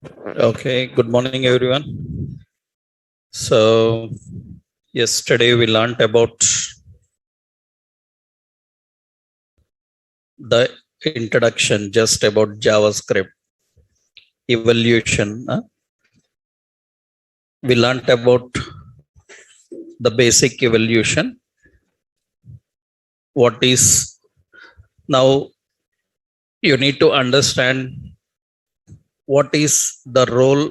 Okay, good morning, everyone. So, yesterday we learned about the introduction, just about JavaScript evolution. We learned about the basic evolution. What is now you need to understand what is the role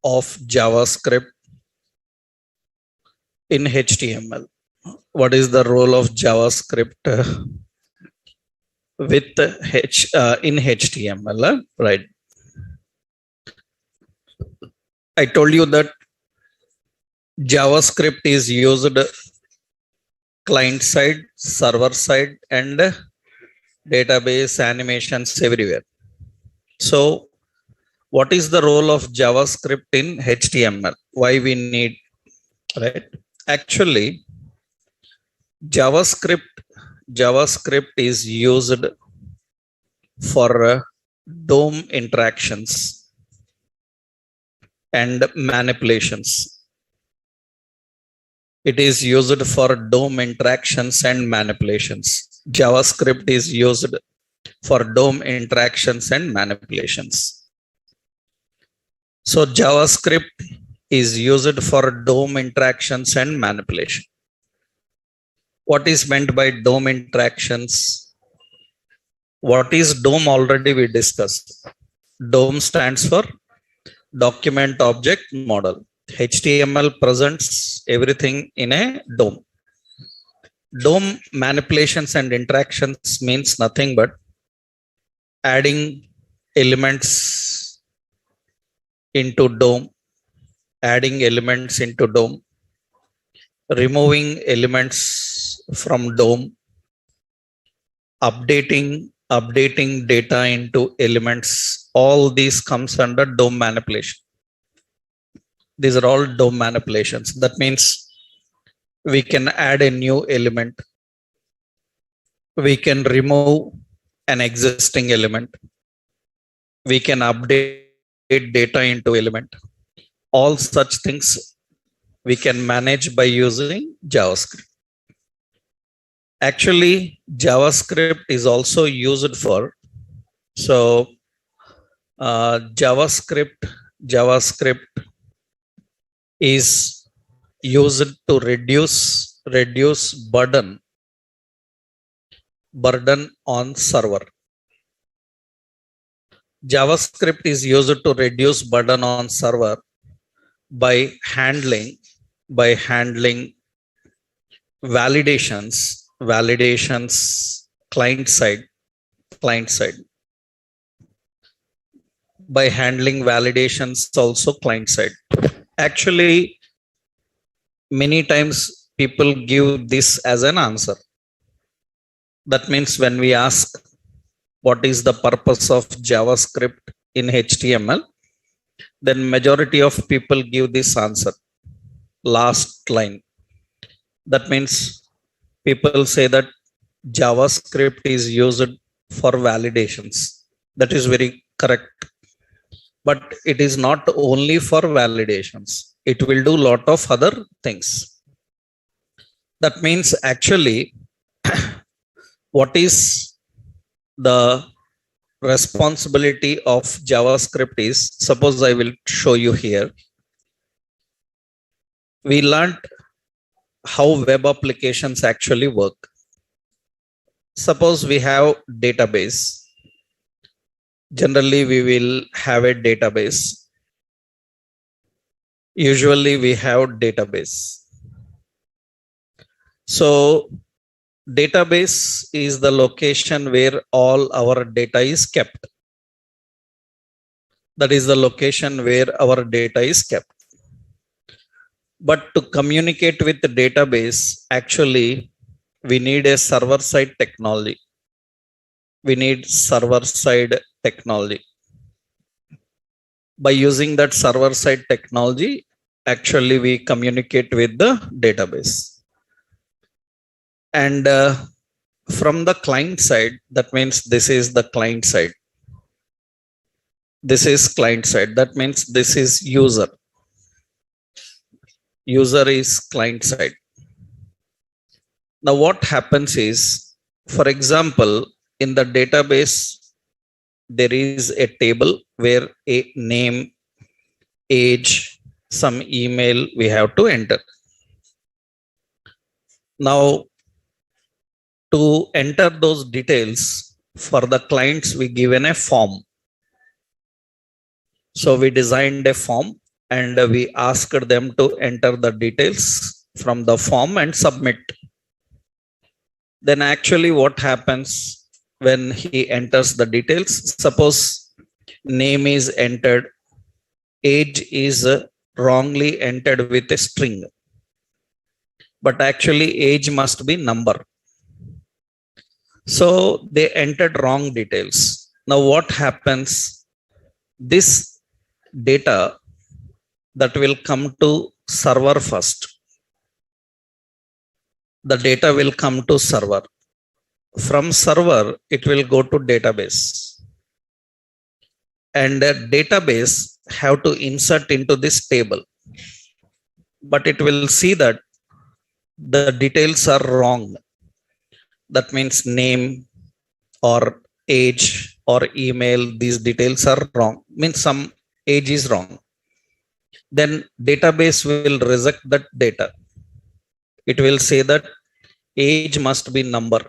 of JavaScript in HTML. What is the role of JavaScript in HTML? Right. I told you that JavaScript is used client side, server side, and database animations everywhere. So, what is the role of JavaScript in HTML? Why we need, right? Actually, JavaScript is used for DOM interactions and manipulations. It is used for DOM interactions and manipulations. JavaScript is used for DOM interactions and manipulations. So JavaScript is used for DOM interactions and manipulation. What is meant by DOM interactions? What is DOM already we discussed. DOM stands for Document Object Model. HTML presents everything in a DOM. DOM manipulations and interactions means nothing but adding elements into DOM, adding elements into DOM, removing elements from DOM, updating data into elements. All these comes under DOM manipulation. These are all DOM manipulations. That means we can add a new element. We can remove an existing element. We can update data into element. All such things we can manage by using JavaScript. Actually, JavaScript is also used for, so JavaScript is used to reduce burden on server. JavaScript is used to reduce burden on server by handling validations client side, by handling validations also client side. Actually, many times people give this as an answer. That means when we ask what is the purpose of JavaScript in HTML, then majority of people give this answer, last line. That means people say that JavaScript is used for validations. That is very correct. But it is not only for validations. It will do a lot of other things. That means actually, what is the responsibility of JavaScript is, suppose I will show you here. We learned how web applications actually work. Suppose we have database. Generally, we will have a database. Usually, we have database. So, database is the location where all our data is kept. That is the location where our data is kept. But to communicate with the database, actually, we need a server-side technology. We need server-side technology. By using that server-side technology, actually, we communicate with the database. And from the client side, that means this is the client side. This is client side. That means this is user. User is client side. Now what happens is, for example, in the database, there is a table where a name, age, some email we have to enter. Now, to enter those details for the clients, we given a form. So we designed a form and we asked them to enter the details from the form and submit. Then actually what happens when he enters the details? Suppose name is entered, age is wrongly entered with a string, but actually age must be number. So they entered wrong details. Now what happens? This data that will come to server first. The data will come to server. From server, it will go to database. And the database have to insert into this table. But it will see that the details are wrong. That means name or age or email, these details are wrong. Means some age is wrong. Then database will reject that data. It will say that age must be number.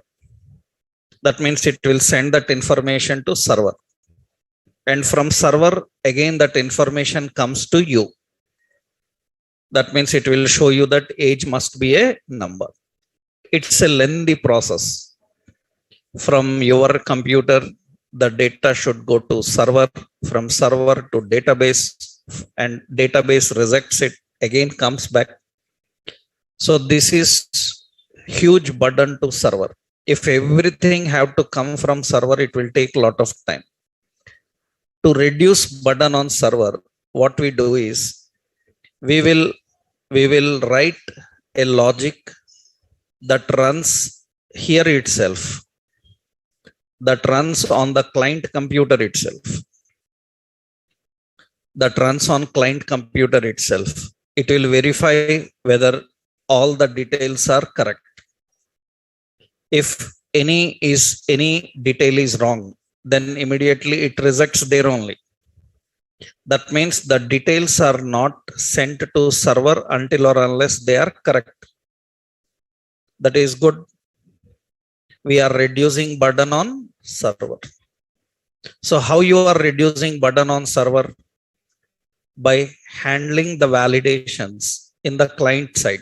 That means it will send that information to server. And from server, again, that information comes to you. That means it will show you that age must be a number. It's a lengthy process. From your computer, the data should go to server, from server to database, and database rejects it, again comes back. So this is huge burden to server. If everything have to come from server, it will take a lot of time. To reduce burden on server, what we do is we will write a logic that runs here itself, that runs on the client computer itself, that runs on client computer itself. It will verify whether all the details are correct. If any detail is wrong, then immediately it rejects there only. That means the details are not sent to server until or unless they are correct. That is good. We are reducing burden on server. So how you are reducing burden on server? By handling the validations in the client side.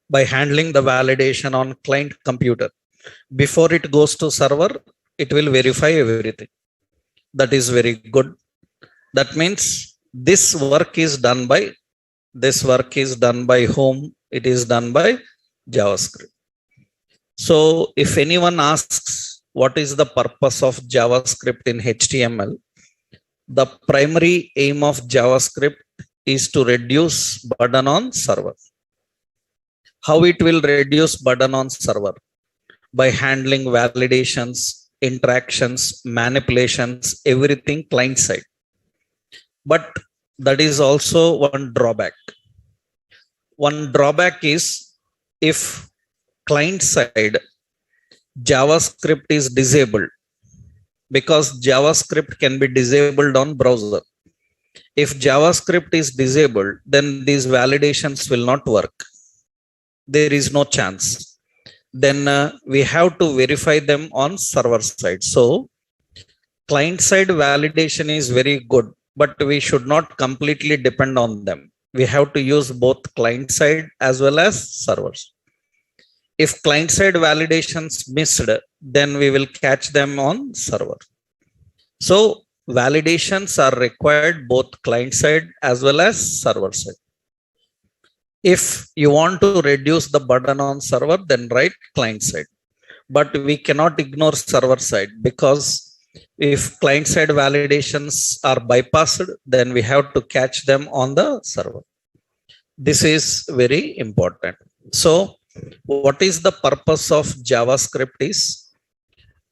By handling the validation on client computer. Before it goes to server, it will verify everything. That is very good. That means this work is done by whom? It is done by JavaScript. So if anyone asks what is the purpose of JavaScript in HTML, the primary aim of JavaScript is to reduce burden on server. How it will reduce burden on server? By handling validations, interactions, manipulations, everything client side. But that is also one drawback. One drawback is if client side JavaScript is disabled, because JavaScript can be disabled on browser. If JavaScript is disabled, then these validations will not work. There is no chance. Then we have to verify them on server side. So client side validation is very good, but we should not completely depend on them. We have to use both client side as well as servers. If client side validations missed, then we will catch them on server. So validations are required both client side as well as server side. If you want to reduce the burden on server, then write client side. But we cannot ignore server side, because if client side validations are bypassed, then we have to catch them on the server. This is very important. So what is the purpose of JavaScript is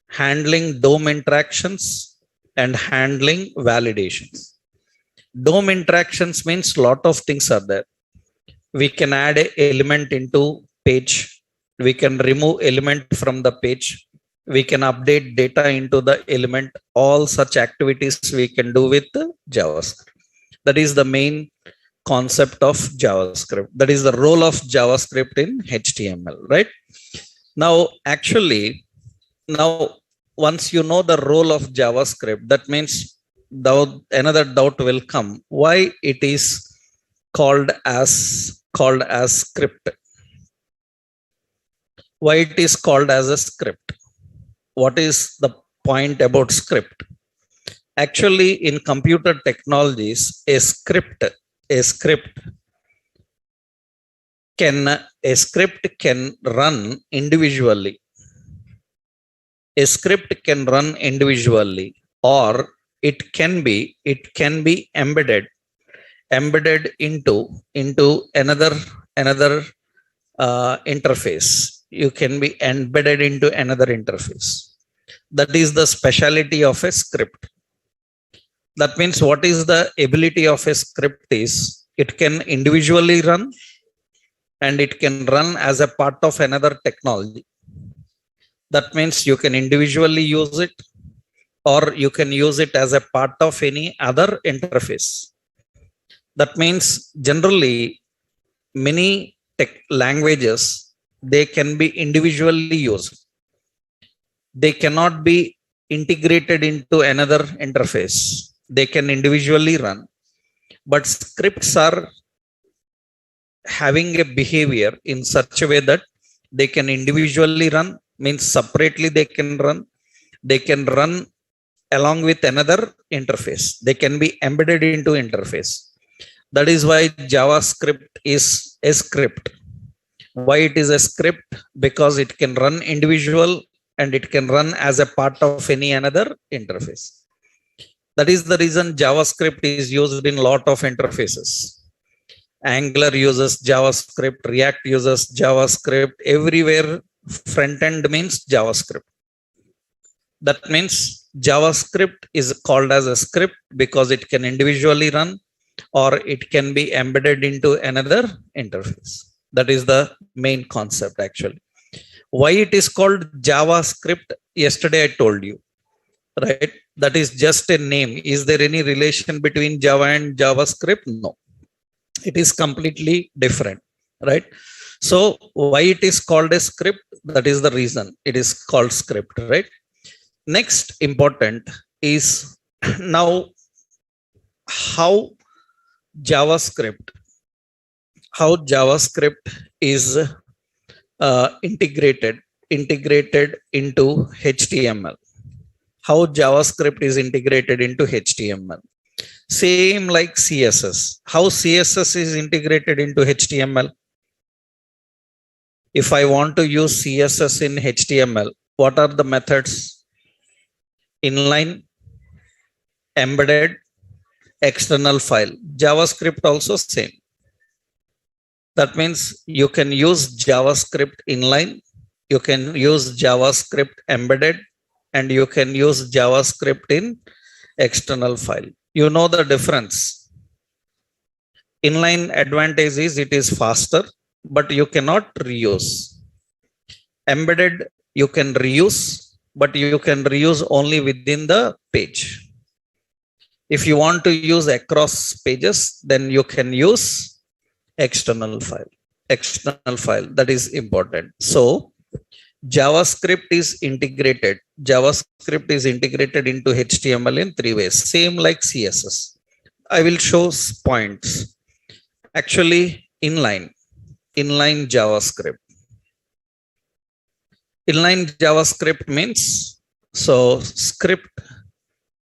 handling DOM interactions, and handling validations. DOM interactions means lot of things are there. We can add an element into page. We can remove element from the page. We can update data into the element. All such activities we can do with JavaScript. That is the main concept of JavaScript. That is the role of JavaScript in HTML, right? Now, actually, now once you know the role of JavaScript, that means another doubt will come. Why it is called as script? Why it is called as a script? What is the point about script? Actually, in computer technologies, a script can run individually. A script can run individually, or it can be embedded into another interface. You can be embedded into another interface. That is the speciality of a script. That means what is the ability of a script is it can individually run and it can run as a part of another technology. That means you can individually use it or you can use it as a part of any other interface. That means generally many tech languages, they can be individually used. They cannot be integrated into another interface. They can individually run. But scripts are having a behavior in such a way that they can individually run, means separately they can run. They can run along with another interface. They can be embedded into interface. That is why JavaScript is a script. Why it is a script? Because it can run individual and it can run as a part of any another interface. That is the reason JavaScript is used in lot of interfaces. Angular uses JavaScript, React uses JavaScript. Everywhere front end means JavaScript. That means JavaScript is called as a script because it can individually run or it can be embedded into another interface. That is the main concept actually. Why it is called JavaScript? Yesterday I told you, right? That is just a name. Is there any relation between Java and JavaScript? No. It is completely different, right? So why it is called a script? That is the reason it is called script, right? Next important is now how JavaScript is integrated into HTML. How JavaScript is integrated into HTML. Same like CSS. How CSS is integrated into HTML? If I want to use CSS in HTML, what are the methods? Inline, embedded, external file. JavaScript also same. That means you can use JavaScript inline, you can use JavaScript embedded, and you can use JavaScript in external file. You know the difference. Inline advantage is it is faster, but you cannot reuse. Embedded, you can reuse, but you can reuse only within the page. If you want to use across pages, then you can use external file. That is important. So JavaScript is integrated into HTML in 3 ways, same like CSS. I will show points. Actually, inline JavaScript. Inline JavaScript means, so script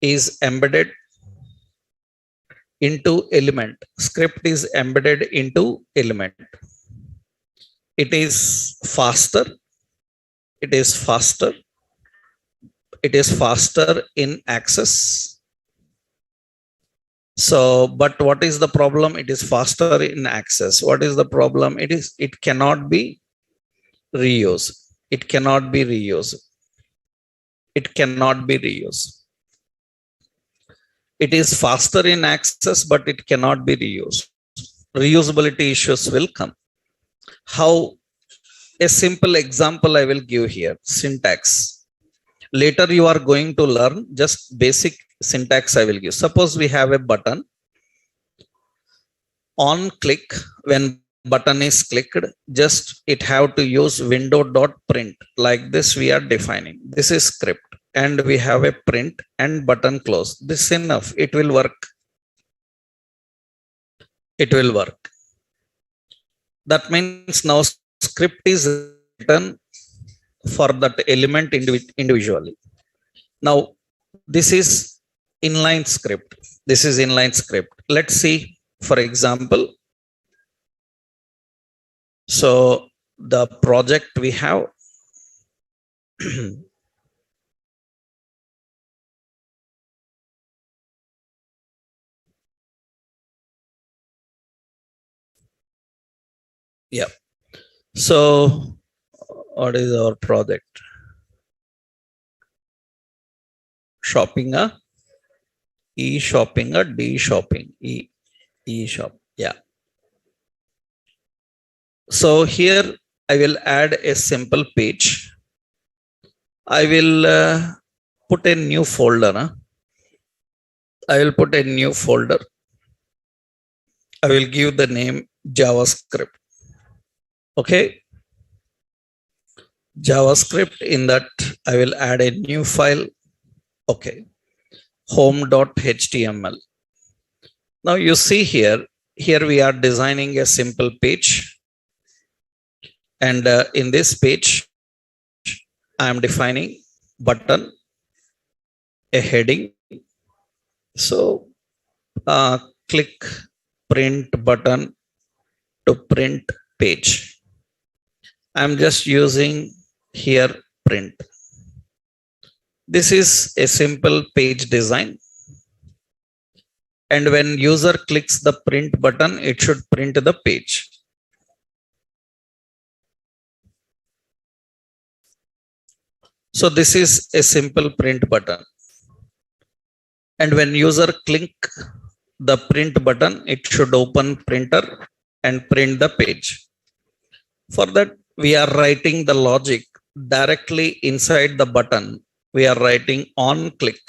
is embedded into element. Script is embedded into element. It is faster. It is faster in access. So, but what is the problem? It is faster in access. What is the problem? It cannot be reused. It cannot be reused. It is faster in access, but it cannot be reused. Reusability issues will come. How? A simple example I will give here: syntax. Later you are going to learn just basic syntax I will give. Suppose we have a button. On click, when button is clicked, just it have to use window.print. Like this we are defining. This is script and we have a print and button close. This is enough. It will work. It will work. That means now script is written for that element individually. Now this is inline script. This is inline script. Let's see, for example. So the project we have yeah. So what is our project? Shopping a e-shopping a d-shopping e-shop. Yeah. So here I will add a simple page. I will put a new folder. I will put a new folder. I will give the name JavaScript. Okay. JavaScript. In that I will add a new file. Okay. Home.html. Now you see here we are designing a simple page. And in this page, I am defining button, a heading. So click print button to print page. I'm just using here print. This is a simple page design. And when user clicks the print button, it should print the page. So this is a simple print button. And when user click the print button, it should open printer and print the page. For that, we are writing the logic directly inside the button. We are writing on click.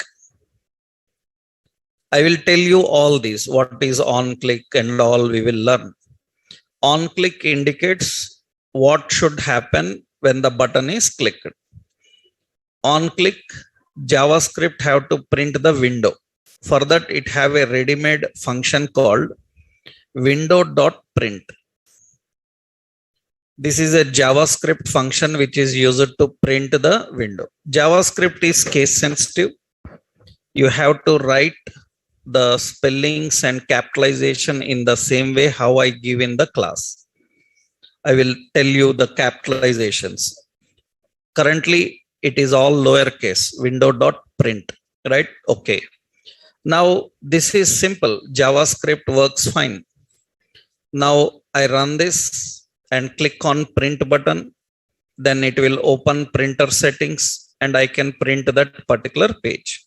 I will tell you all these, what is on click and all we will learn. On click indicates what should happen when the button is clicked. On click, JavaScript have to print the window. For that, it have a ready-made function called window.print. This is a JavaScript function which is used to print the window. JavaScript is case sensitive. You have to write the spellings and capitalization in the same way how I give in the class. I will tell you the capitalizations. Currently, it is all lowercase, window.print, right? Okay. Now, this is simple. JavaScript works fine. Now, I run this and click on print button. Then it will open printer settings and I can print that particular page.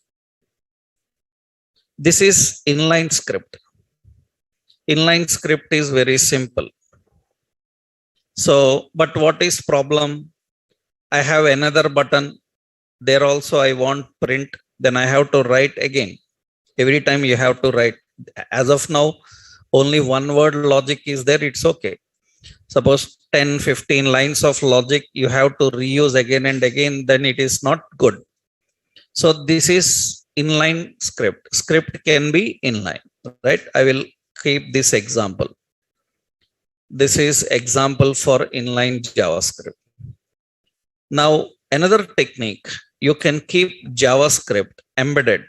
This is inline script. Inline script is very simple. So, but what is problem? I have another button. There also I want print. Then I have to write again. Every time you have to write. As of now, only one word logic is there. It's okay. Suppose 10, 15 lines of logic you have to reuse again and again. Then it is not good. So this is inline script. Script can be inline, right? I will keep this example. This is example for inline JavaScript. Now, another technique, you can keep JavaScript embedded.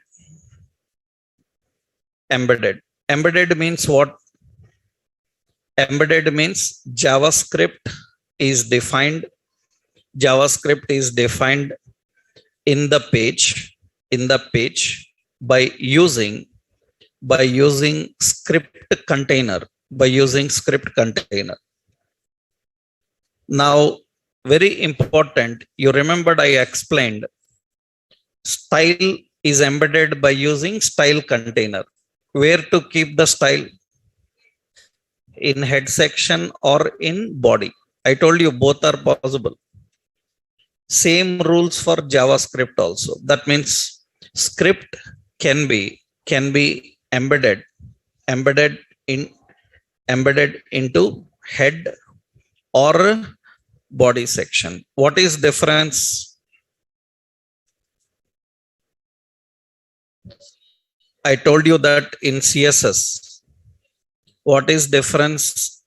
Embedded. Embedded means what? Embedded means JavaScript is defined. JavaScript is defined in the page by using script container. Now, very important, you remembered I explained style is embedded by using style container. Where to keep the style? In head section or in body? I told you both are possible. Same rules for JavaScript also. That means script can be embedded into head or body section. What is difference? I told you that in CSS. What is difference?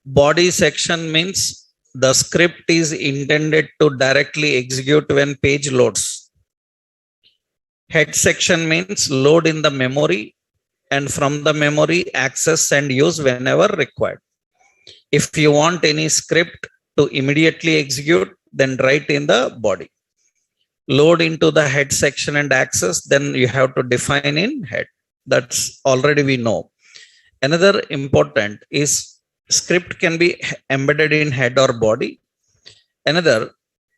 Body section means the script is intended to directly execute when page loads. Head section means load in the memory and from the memory access and use whenever required. If you want any script to immediately execute, then write in the body. Load into the head section and access, then you have to define in head. That's already we know. Another important is script can be embedded in head or body. Another,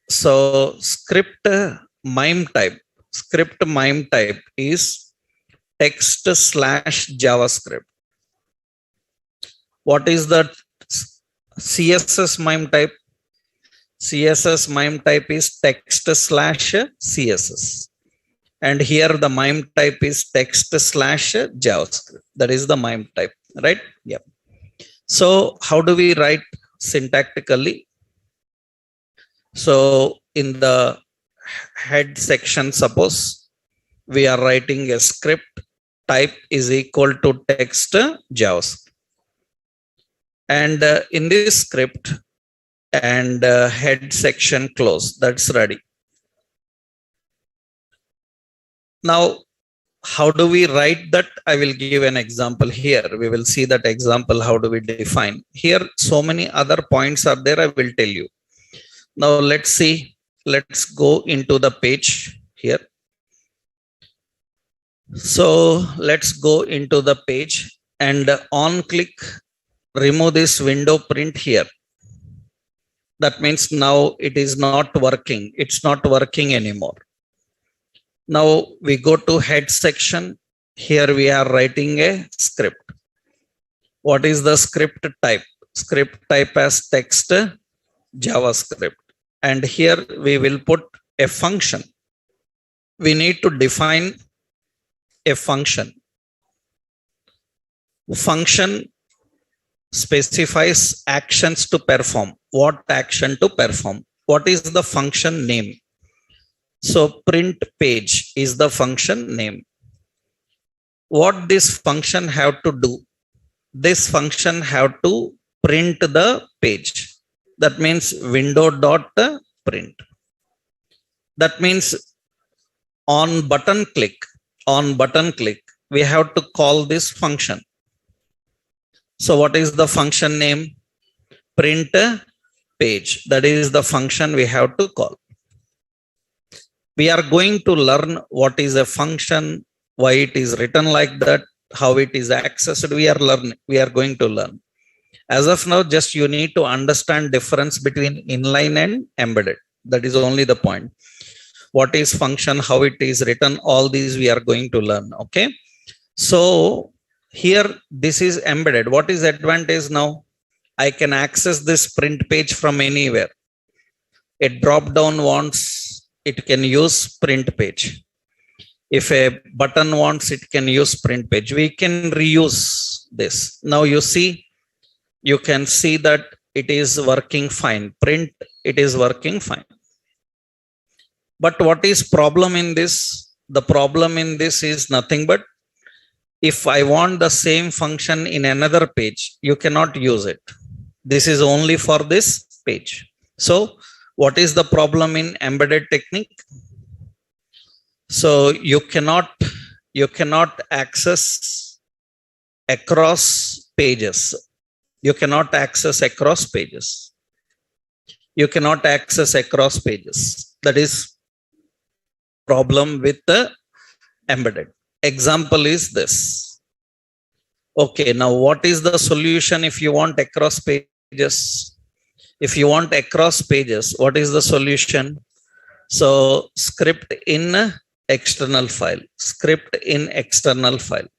so script MIME type is text/JavaScript. What is the CSS MIME type? CSS MIME type is text/CSS. And here the MIME type is text/JavaScript. That is the MIME type, right? Yeah. So how do we write syntactically? So in the head section, suppose we are writing a script type is equal to text JavaScript. And in this script and head section close, that's ready. Now, how do we write that? I will give an example here. We will see that example. How do we define? Here, so many other points are there. I will tell you. Now, let's see. Let's go into the page here. So let's go into the page and on click, remove this window print here. That means now it is not working. It's not working anymore. Now we go to head section. Here we are writing a script. What is the script type? Script type as text JavaScript. And here we will put a function. We need to define a function. Function specifies actions to perform. What action to perform? What is the function name? So print page is the function name. What this function have to do? This function have to print the page. That means window.print. That means on button click, we have to call this function. So what is the function name? Print page. That is the function we have to call. We are going to learn what is a function, why it is written like that, how it is accessed. We are going to learn. As of now, just you need to understand difference between inline and embedded. That is only the point. What is function, how it is written, all these we are going to learn. Okay. So here, this is embedded. What is advantage now? I can access this print page from anywhere. A drop down wants, it can use print page. If a button wants, it can use print page. We can reuse this. Now you see, you can see that it is working fine. Print, it is working fine. But what is problem in this? The problem in this is nothing but if I want the same function in another page, you cannot use it. This is only for this page. So what is the problem in embedded technique? So you cannot access across pages. You cannot access across pages. You cannot access across pages. That is problem with the embedded. Example is this. Okay, now what is the solution if you want across pages? If you want across pages, what is the solution? So script in external file, script in external file,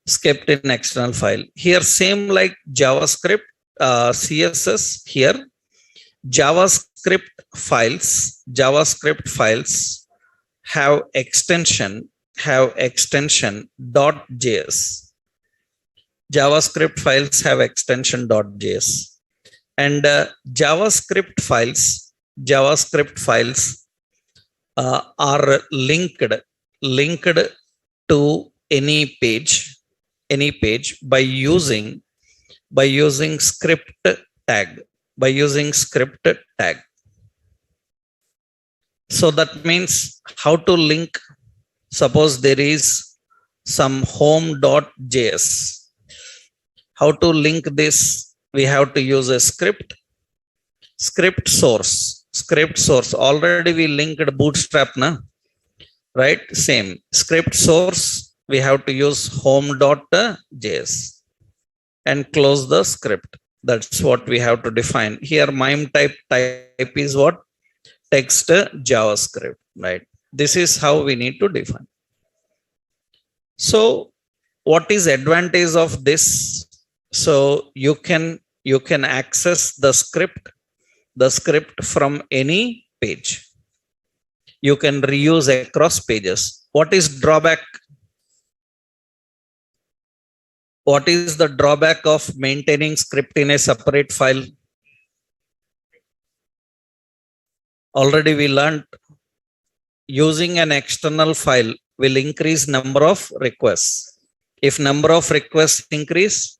script in external file. Here same like JavaScript, CSS. Here JavaScript files have extension .js. JavaScript files have extension .js, and JavaScript files are linked to any page by using script tag. So that means how to link. Suppose there is some home.js. How to link this? We have to use a script source. Already we linked Bootstrap, na? Right? Same script source. We have to use home.js and close the script. That's what we have to define here. MIME type is what? Text JavaScript, right? This is how we need to define. So what is advantage of this? So you can access the script from any page. You can reuse across pages. What is drawback? What is the drawback of maintaining script in a separate file? Already we learned using an external file will increase number of requests. If number of requests increase,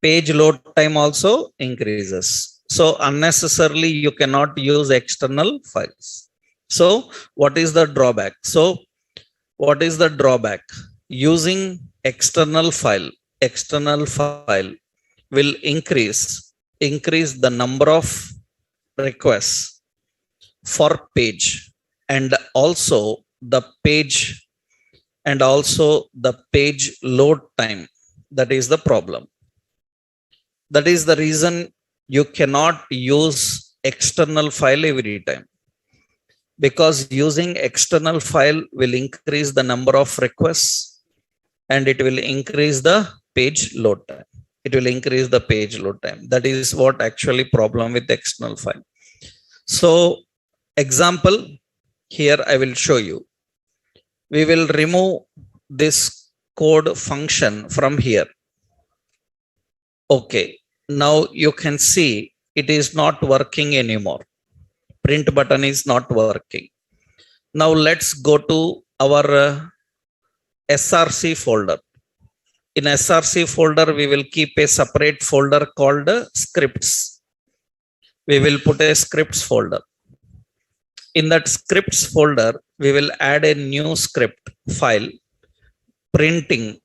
page load time also increases. So unnecessarily you cannot use external files. So what is the drawback? Using external file will increase the number of requests for page, and also the page load time. That is the problem. That is the reason you cannot use external file every time, because using external file will increase the number of requests and it will increase the page load time. That is what actually problem with external file. So example, here I will show you. We will remove this code function from here. Okay, now you can see it is not working anymore. Print button is not working. Now let's go to our SRC folder. In SRC folder, we will keep a separate folder called scripts. We will put a scripts folder. In that scripts folder, we will add a new script file, printing.js.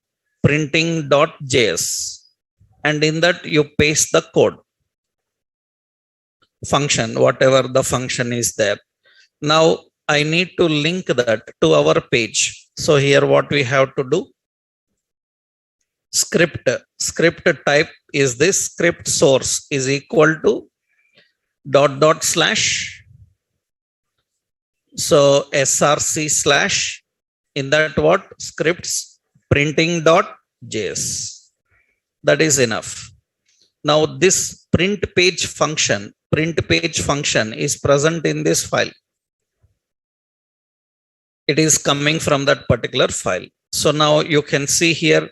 And in that you paste the code function, whatever the function is there. Now I need to link that to our page. So here what we have to do, script type is this, script source is equal to ... So src/ in that what? Scripts printing.js. That is enough. Now this print page function is present in this file. It is coming from that particular file. So now you can see here,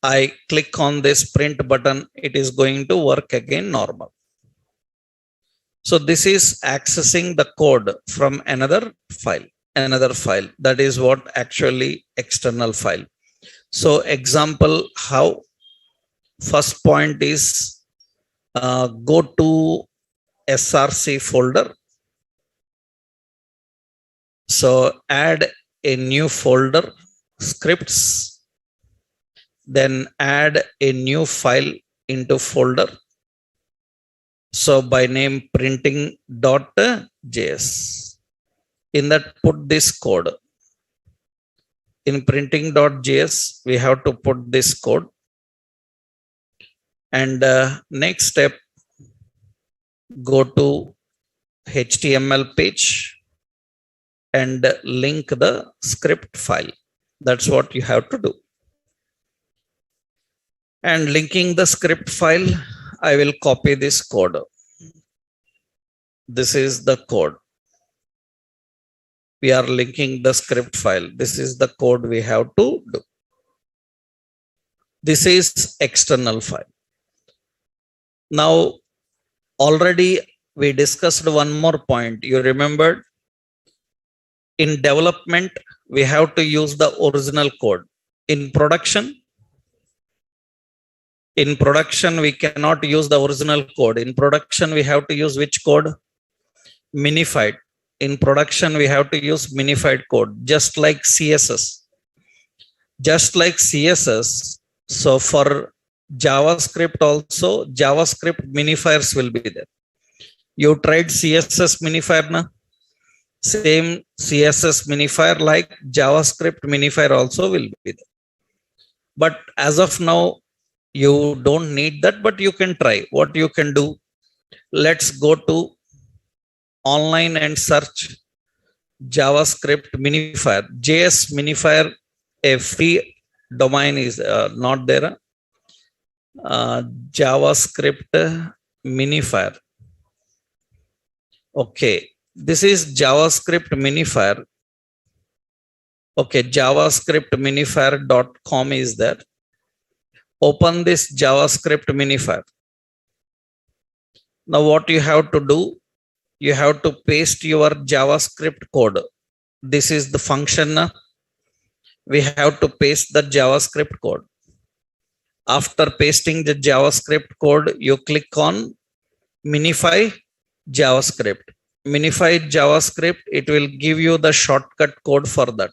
I click on this print button, it is going to work again normal. So this is accessing the code from another file. That is what actually external file. So example, how? First point is go to SRC folder. So add a new folder, scripts, then add a new file into folder. So by name printing.js. In that put this code. In printing.js, we have to put this code. And next step, go to HTML page. and link the script file. That's what you have to do. And linking the script file, I will copy this code. This is the code. We are linking the script file. This is the code we have to do. This is external file. Now, already we discussed one more point. You remembered? In development, we have to use the original code. In production, we cannot use the original code. In production, we have to use which code? Minified. In production, we have to use minified code, just like CSS. Just like CSS. So for JavaScript also, JavaScript minifiers will be there. You tried CSS minifier na? Same CSS minifier like JavaScript minifier also will be there. But as of now, you don't need that, but you can try. What you can do, let's go to online and search JavaScript minifier. JS minifier, a free domain is not there. JavaScript minifier. Okay, this is JavaScript minifier. Okay, JavaScript minifier.com is there. Open this JavaScript minifier. Now what you have to do, you have to paste your JavaScript code. This is the function. We have to paste the JavaScript code. After pasting the JavaScript code, you click on Minify JavaScript. Minify JavaScript, it will give you the shortcut code for that.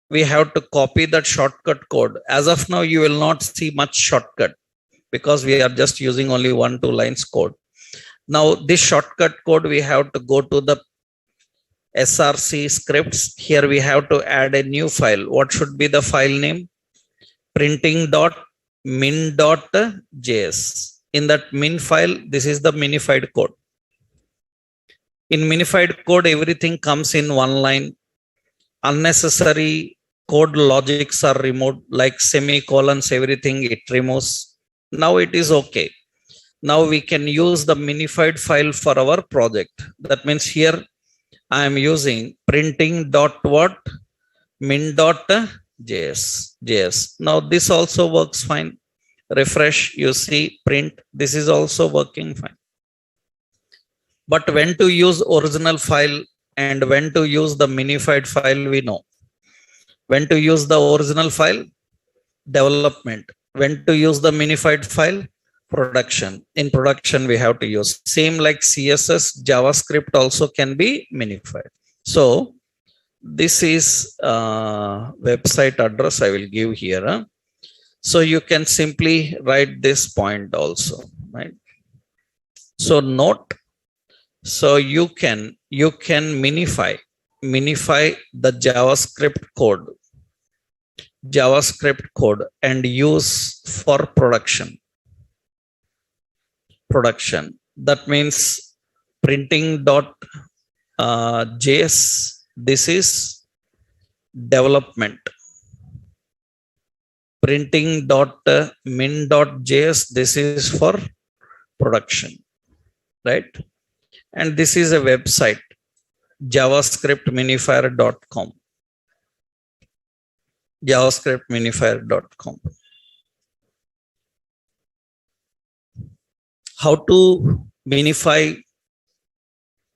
We have to copy that shortcut code. As of now, you will not see much shortcut because we are just using only 1-2 lines code. Now, this shortcut code, we have to go to the SRC scripts. Here we have to add a new file. What should be the file name? Printing.min.js. In that min file, this is the minified code. In minified code, everything comes in one line. Unnecessary code logics are removed, like semicolons, everything it removes. Now it is okay. Now we can use the minified file for our project. That means here I am using printing.what? min.js. Now this also works fine. Refresh, you see print. This is also working fine. But when to use original file and when to use the minified file, we know. When to use the original file? Development. When to use the minified file? Production. In production, we have to use. Same like CSS, JavaScript also can be minified. So this is website address I will give here. So you can simply write this point also, right? So note. So you can minify the JavaScript code and use for production. That means printing.js. This is development. Printing.min.js. This is for production, right? And this is a website, javascriptminifier.com. javascriptminifier.com. How to minify,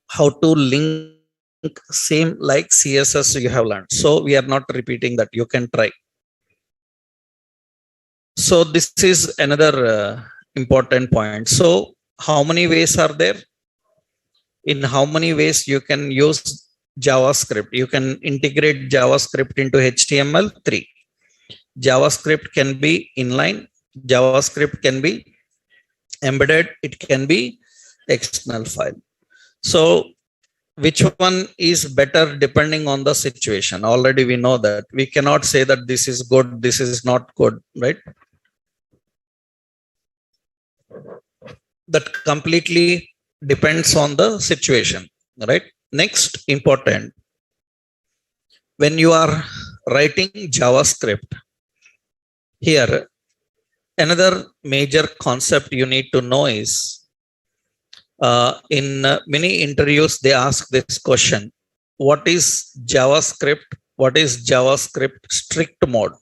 how to link, same like CSS you have learned. So we are not repeating that. You can try. So this is another important point. So how many ways are there? In how many ways you can use JavaScript? You can integrate JavaScript into HTML. 3. JavaScript can be inline. JavaScript can be embedded. It can be external file. So which one is better depending on the situation? Already we know that. We cannot say that this is good, this is not good, right? That completely depends on the situation, right? Next important, when you are writing JavaScript, here another major concept you need to know is in many interviews they ask this question: what is JavaScript? What is JavaScript strict mode?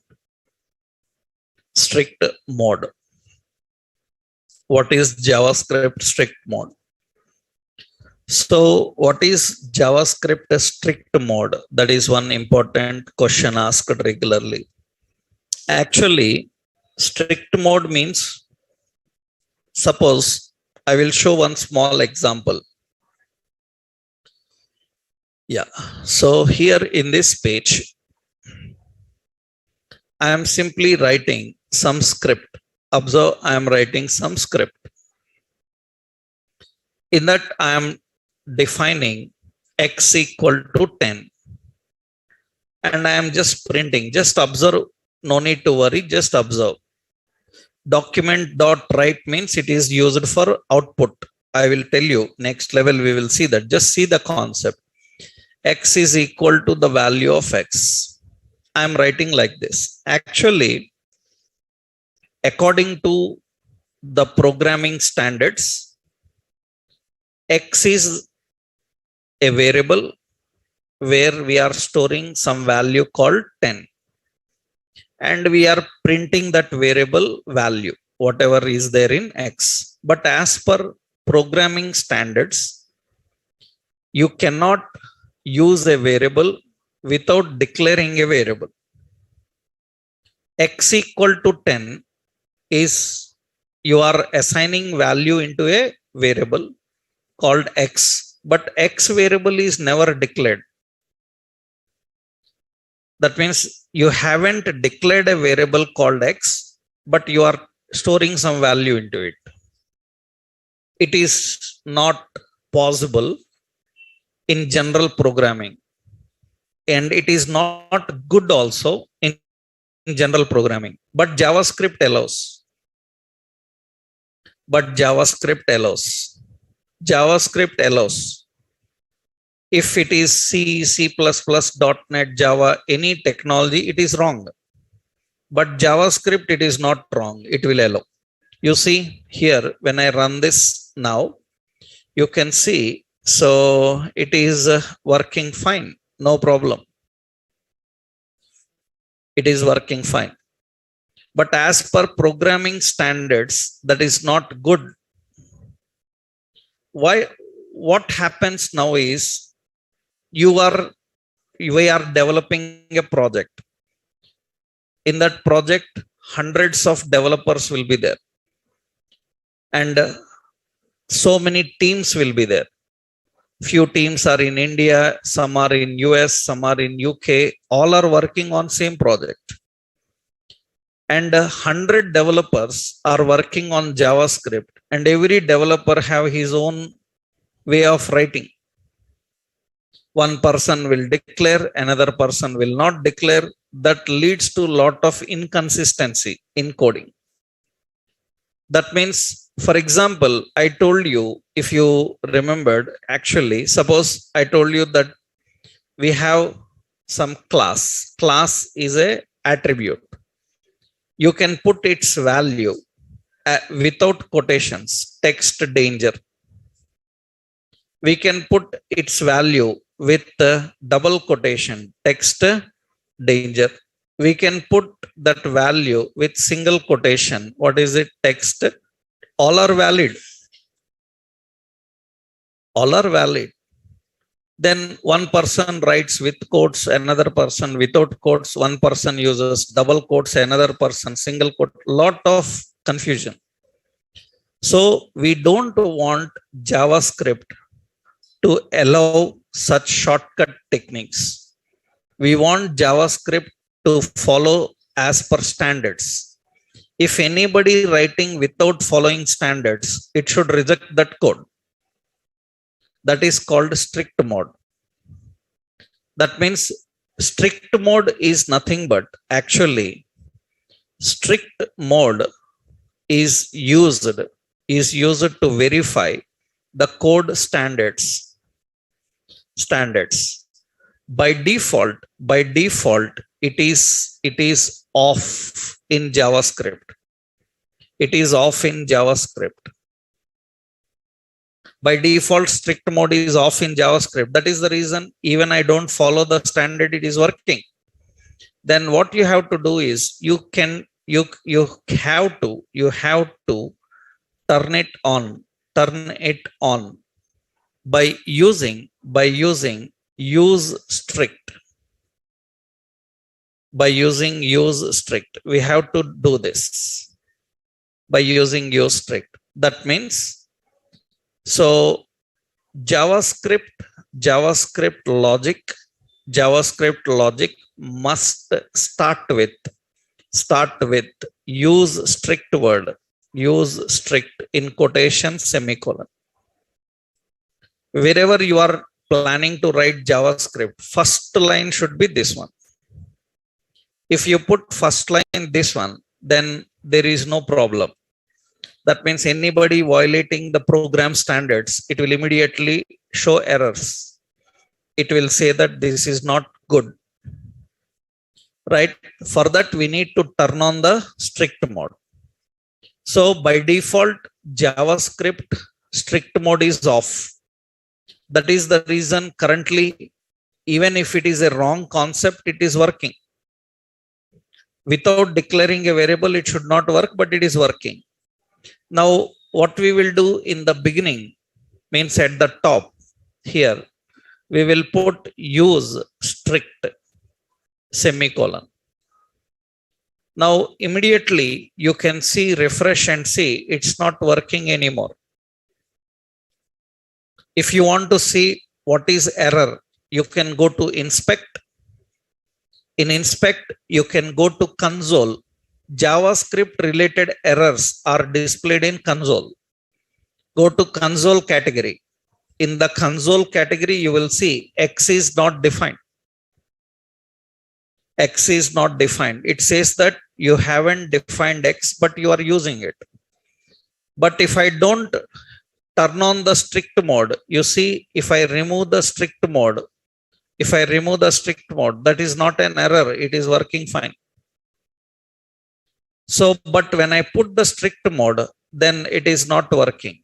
Strict mode. What is JavaScript strict mode? So what is JavaScript strict mode? That is one important question asked regularly. Actually, strict mode means, suppose I will show one small example. Yeah. So here in this page, I am simply writing some script. Observe, I am writing some script. In that, I am defining x equal to 10. And I am just printing. Just observe. No need to worry. Just observe. Document.write means it is used for output. I will tell you next level we will see that. Just see the concept. X is equal to the value of x. I am writing like this. Actually, according to the programming standards, x is a variable where we are storing some value called 10. And we are printing that variable value, whatever is there in x. But as per programming standards, you cannot use a variable without declaring a variable. X equal to 10 is you are assigning value into a variable called x, but x variable is never declared. That means you haven't declared a variable called x, but you are storing some value into it. It is not possible in general programming, and it is not good also in general programming, but JavaScript allows. JavaScript allows. If it is C, C++, .NET, Java, any technology, it is wrong. But JavaScript, it is not wrong. It will allow. You see here, when I run this now, you can see, so it is working fine. No problem. It is working fine. But as per programming standards, that is not good. Why? What happens now is, we are developing a project. In that project, hundreds of developers will be there. And so many teams will be there. Few teams are in India, some are in US, some are in UK. All are working on same project. And 100 developers are working on JavaScript. And every developer have his own way of writing. One person will declare, another person will not declare. That leads to a lot of inconsistency in coding. That means, for example, I told you, if you remembered, actually, suppose I told you that we have some class. Class is a attribute. You can put its value without quotations, text danger. We can put its value with double quotation, text danger. We can put that value with single quotation. What is it? Text. All are valid. All are valid. Then one person writes with quotes, another person without quotes. One person uses double quotes, another person single quote. Lot of confusion. So we don't want JavaScript to allow such shortcut techniques. We want JavaScript to follow as per standards. If anybody writing without following standards, it should reject that code. That is called strict mode. That means strict mode is nothing but, actually, strict mode is used to verify the code standards. standards. By default it is off in JavaScript. It is off in JavaScript. By default, strict mode is off in JavaScript. That is the reason even I don't follow the standard, it is working. Then what you have to do is you have to turn it on by using use strict. By using use strict, we have to do this by using use strict. That means, so JavaScript logic must start with use strict word, use strict in quotation semicolon. Wherever you are planning to write JavaScript, first line should be this one. If you put first line this one, then there is no problem. That means anybody violating the program standards, it will immediately show errors. It will say that this is not good. Right? For that, we need to turn on the strict mode. So by default, JavaScript strict mode is off. That is the reason currently, even if it is a wrong concept, it is working. Without declaring a variable, it should not work, but it is working. Now, what we will do in the beginning means at the top here, we will put use strict semicolon. Now, immediately you can see, refresh and see, it's not working anymore. If you want to see what is error, you can go to inspect. In inspect, you can go to console. JavaScript related errors are displayed in console. Go to console category. In the console category, you will see X is not defined. X is not defined. It says that you haven't defined X, but you are using it. But if I don't turn on the strict mode, you see, if I remove the strict mode, that is not an error. It is working fine. So, but when I put the strict mode, then it is not working.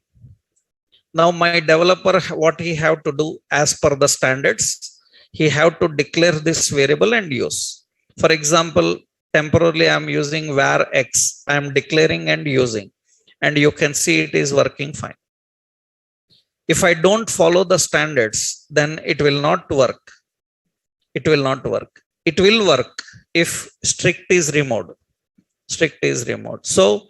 Now my developer, what he have to do as per the standards, he have to declare this variable and use. For example, temporarily I am using var x. I am declaring and using, and you can see it is working fine. If I don't follow the standards, then it will not work. It will not work. It will work if strict is removed. Strict is removed. So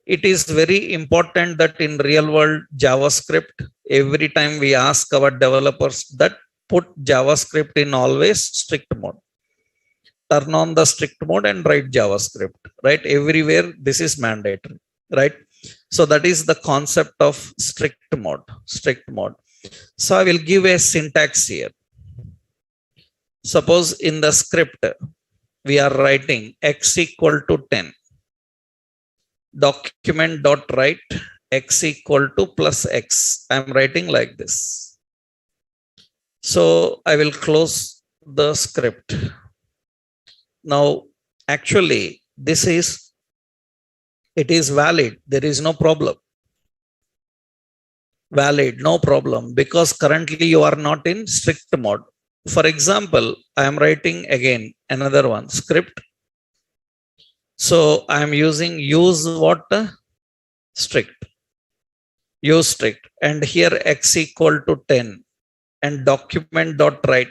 it is very important that in real world JavaScript, every time we ask our developers that put JavaScript in always strict mode. Turn on the strict mode and write JavaScript, right? Everywhere this is mandatory, right? So that is the concept of strict mode. So I will give a syntax here. Suppose in the script, we are writing x equal to 10. Document.write x equal to plus x. I am writing like this. So I will close the script. Now, actually, it is valid. There is no problem. Valid, no problem, because currently you are not in strict mode. For example, I am writing again another one, script. So I am using use what? Strict. Use strict. And here x equal to 10. And document.write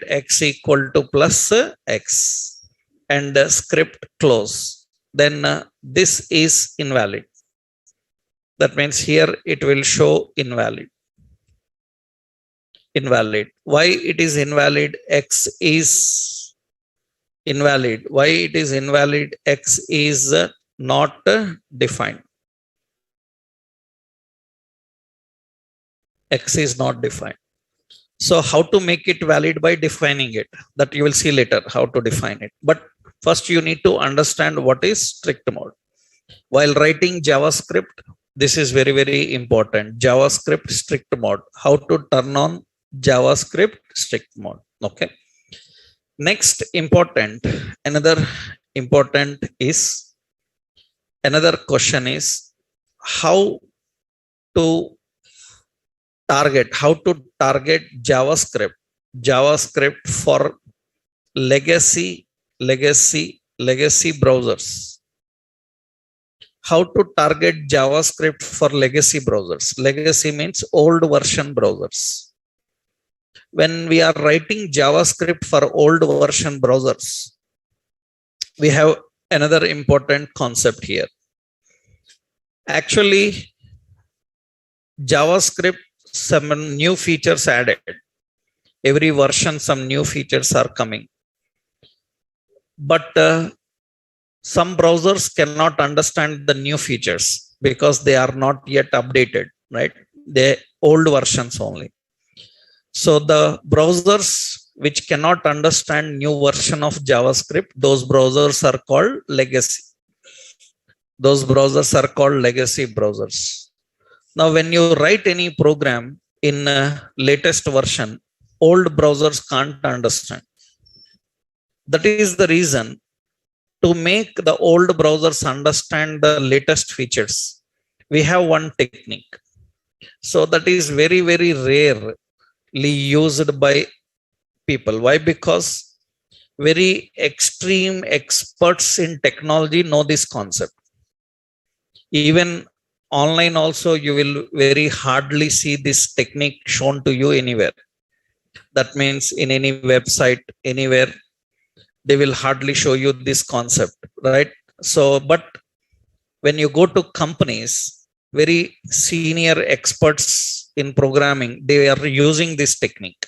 x equal to plus x. And script close. Then this is invalid. That means here it will show invalid. Invalid. Why it is invalid? X is invalid. Why it is invalid? X is not defined. X is not defined. So how to make it valid? By defining it. That you will see later how to define it. But first you need to understand what is strict mode. While writing JavaScript, This is very, very important. JavaScript strict mode. How to turn on JavaScript strict mode. Okay. Next important, another important is, another question is how to target JavaScript for legacy browsers. How to target JavaScript for legacy browsers. Legacy means old version browsers. When we are writing JavaScript for old version browsers, we have another important concept here. Actually, JavaScript, some new features added. Every version, some new features are coming. But some browsers cannot understand the new features because they are not yet updated, right? They old versions only. So the browsers which cannot understand new version of JavaScript, those browsers are called legacy. Those browsers are called legacy browsers. Now, when you write any program in latest version, old browsers can't understand. That is the reason, to make the old browsers understand the latest features, we have one technique. So that is very, very rarely used by people. Why? Because very extreme experts in technology know this concept. Even online also, you will very hardly see this technique shown to you anywhere. That means in any website, anywhere, they will hardly show you this concept, right? So, but when you go to companies, very senior experts in programming, they are using this technique.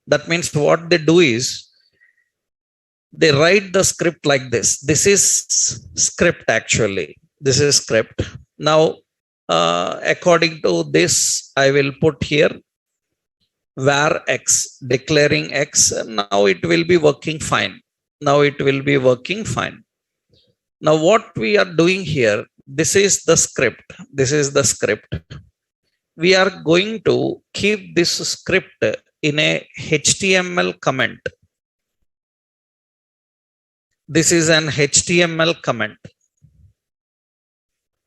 That means what they do is, they write the script like this. This is script actually. This is script. Now, according to this, I will put here var x, declaring x. Now it will be working fine. Now it will be working fine. Now what we are doing here, this is the script. This is the script. We are going to keep this script in a HTML comment. This is an HTML comment.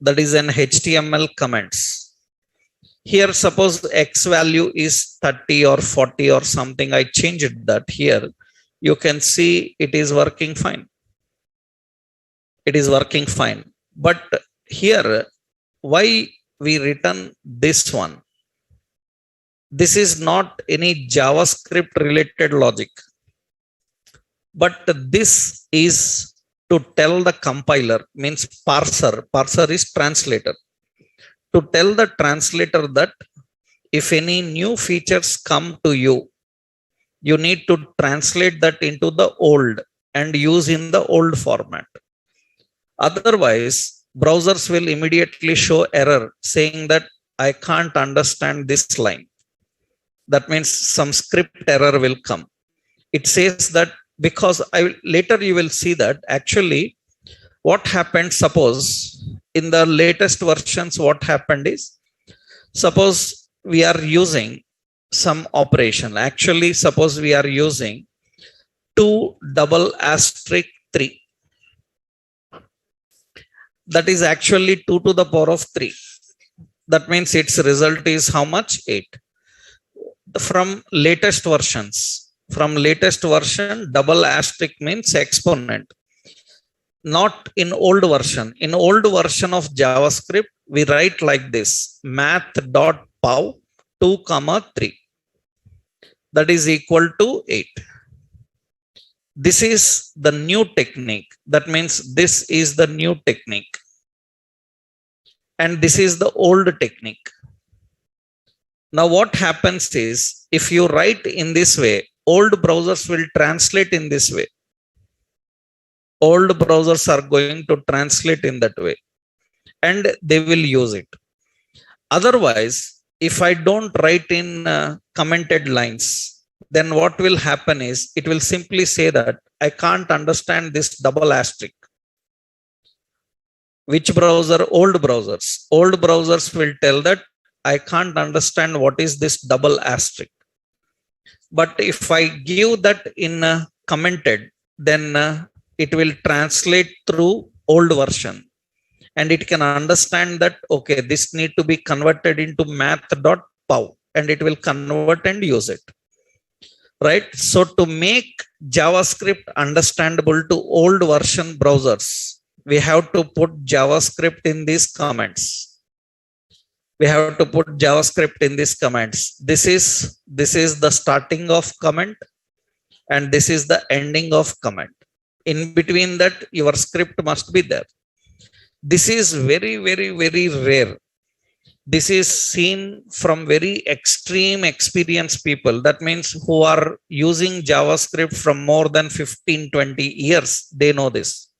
That is an HTML comments. Here, suppose X value is 30 or 40 or something. I changed that here. You can see it is working fine. It is working fine. But here, why we written this one? This is not any JavaScript related logic. But this is to tell the compiler, means parser. Parser is translator. To tell the translator that if any new features come to you, you need to translate that into the old and use in the old format. Otherwise, browsers will immediately show error saying that I can't understand this line. That means some script error will come. It says that because later you will see that actually what happened, suppose in the latest versions, what happened is, suppose we are using some operation. Actually, suppose we are using 2**3. That is actually 2 to the power of 3. That means its result is how much? 8. From latest versions, double asterisk means exponent. Not in old version. In old version of JavaScript, we write like this: math.pow 2, 3. That is equal to 8. This is the new technique. That means this is the new technique. And this is the old technique. Now what happens is, if you write in this way, old browsers will translate in this way. Old browsers are going to translate in that way. And they will use it. Otherwise, if I don't write in commented lines, then what will happen is, it will simply say that I can't understand this double asterisk. Which browser? Old browsers. Old browsers will tell that I can't understand what is this double asterisk. But if I give that in commented, then it will translate through old version, and it can understand that okay, this need to be converted into math.pow, and it will convert and use it, right? So to make JavaScript understandable to old version browsers, we have to put JavaScript in these comments. We have to put JavaScript in these comments. This is the starting of comment, and this is the ending of comment. In between that, your script must be there. This is very, very, very rare. This is seen from very extreme experienced people. That means who are using JavaScript from more than 15-20 years. They know this.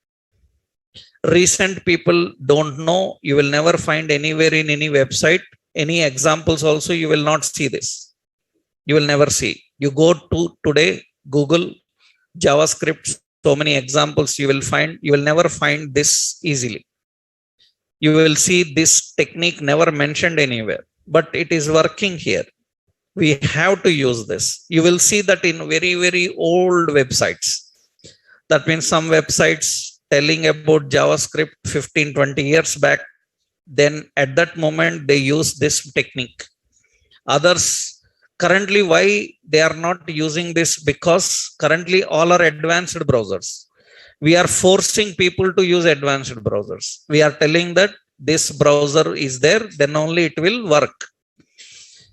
Recent people don't know. You will never find anywhere in any website, any examples also, you will not see this. You will never see. You go to today, Google JavaScript, so many examples you will find. You will never find this easily. You will see this technique never mentioned anywhere, but it is working here. We have to use this. You will see that in very, very old websites. That means some websites telling about JavaScript 15-20 years back, then at that moment they use this technique. Others currently, why they are not using this? Because currently all are advanced browsers. We are forcing people to use advanced browsers. We are telling that this browser is there, then only it will work.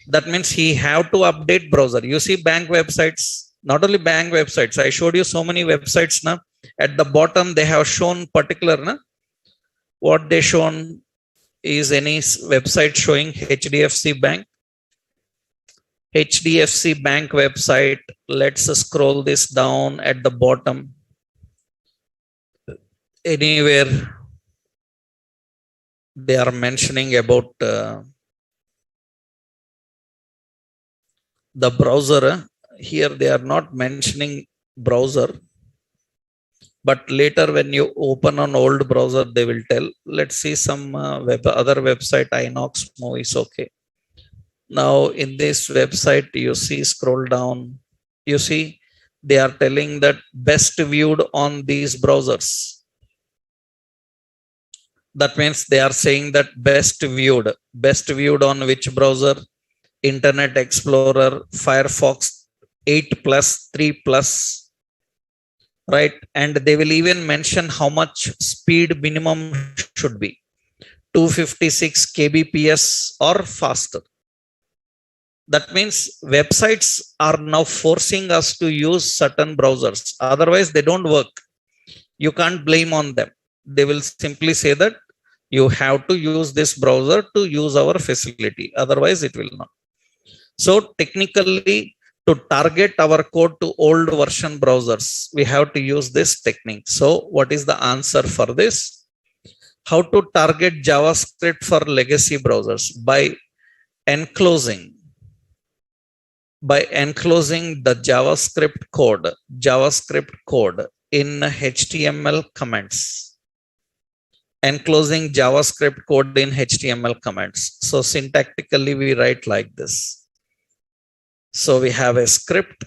That means he have to update browser. You see bank websites, not only bank websites, I showed you so many websites now. At the bottom they have shown particular what they shown is any website showing HDFC Bank. HDFC Bank website. Let's scroll this down at the bottom. Anywhere they are mentioning about the browser. Here they are not mentioning browser, but later when you open an old browser they will tell. Let's see some other website, Inox Movies. Okay, now in this website you see, scroll down, you see they are telling that best viewed on these browsers. That means they are saying that best viewed on which browser? Internet Explorer, Firefox 8 plus, 3 plus, right? And they will even mention how much speed minimum should be, 256 kbps or faster. That means websites are now forcing us to use certain browsers, otherwise they don't work. You can't blame on them. They will simply say that you have to use this browser to use our facility, otherwise it will not. So technically, to target our code to old version browsers, we have to use this technique. So what is the answer for this? How to target JavaScript for legacy browsers? By enclosing the JavaScript code in HTML comments. Enclosing JavaScript code in HTML comments. So syntactically we write like this. So we have a script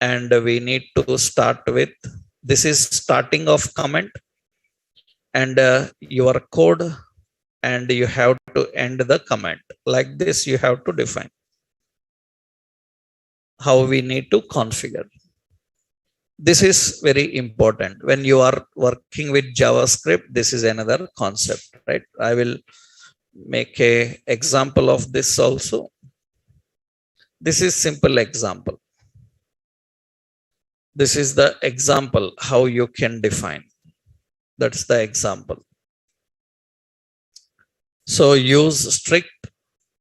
and we need to start with, this is starting of comment and your code, and you have to end the comment. Like this you have to define how we need to configure. This is very important. When you are working with JavaScript, this is another concept, right? I will make a example of this also. This is simple example. This is the example how you can define. That's the example. So use strict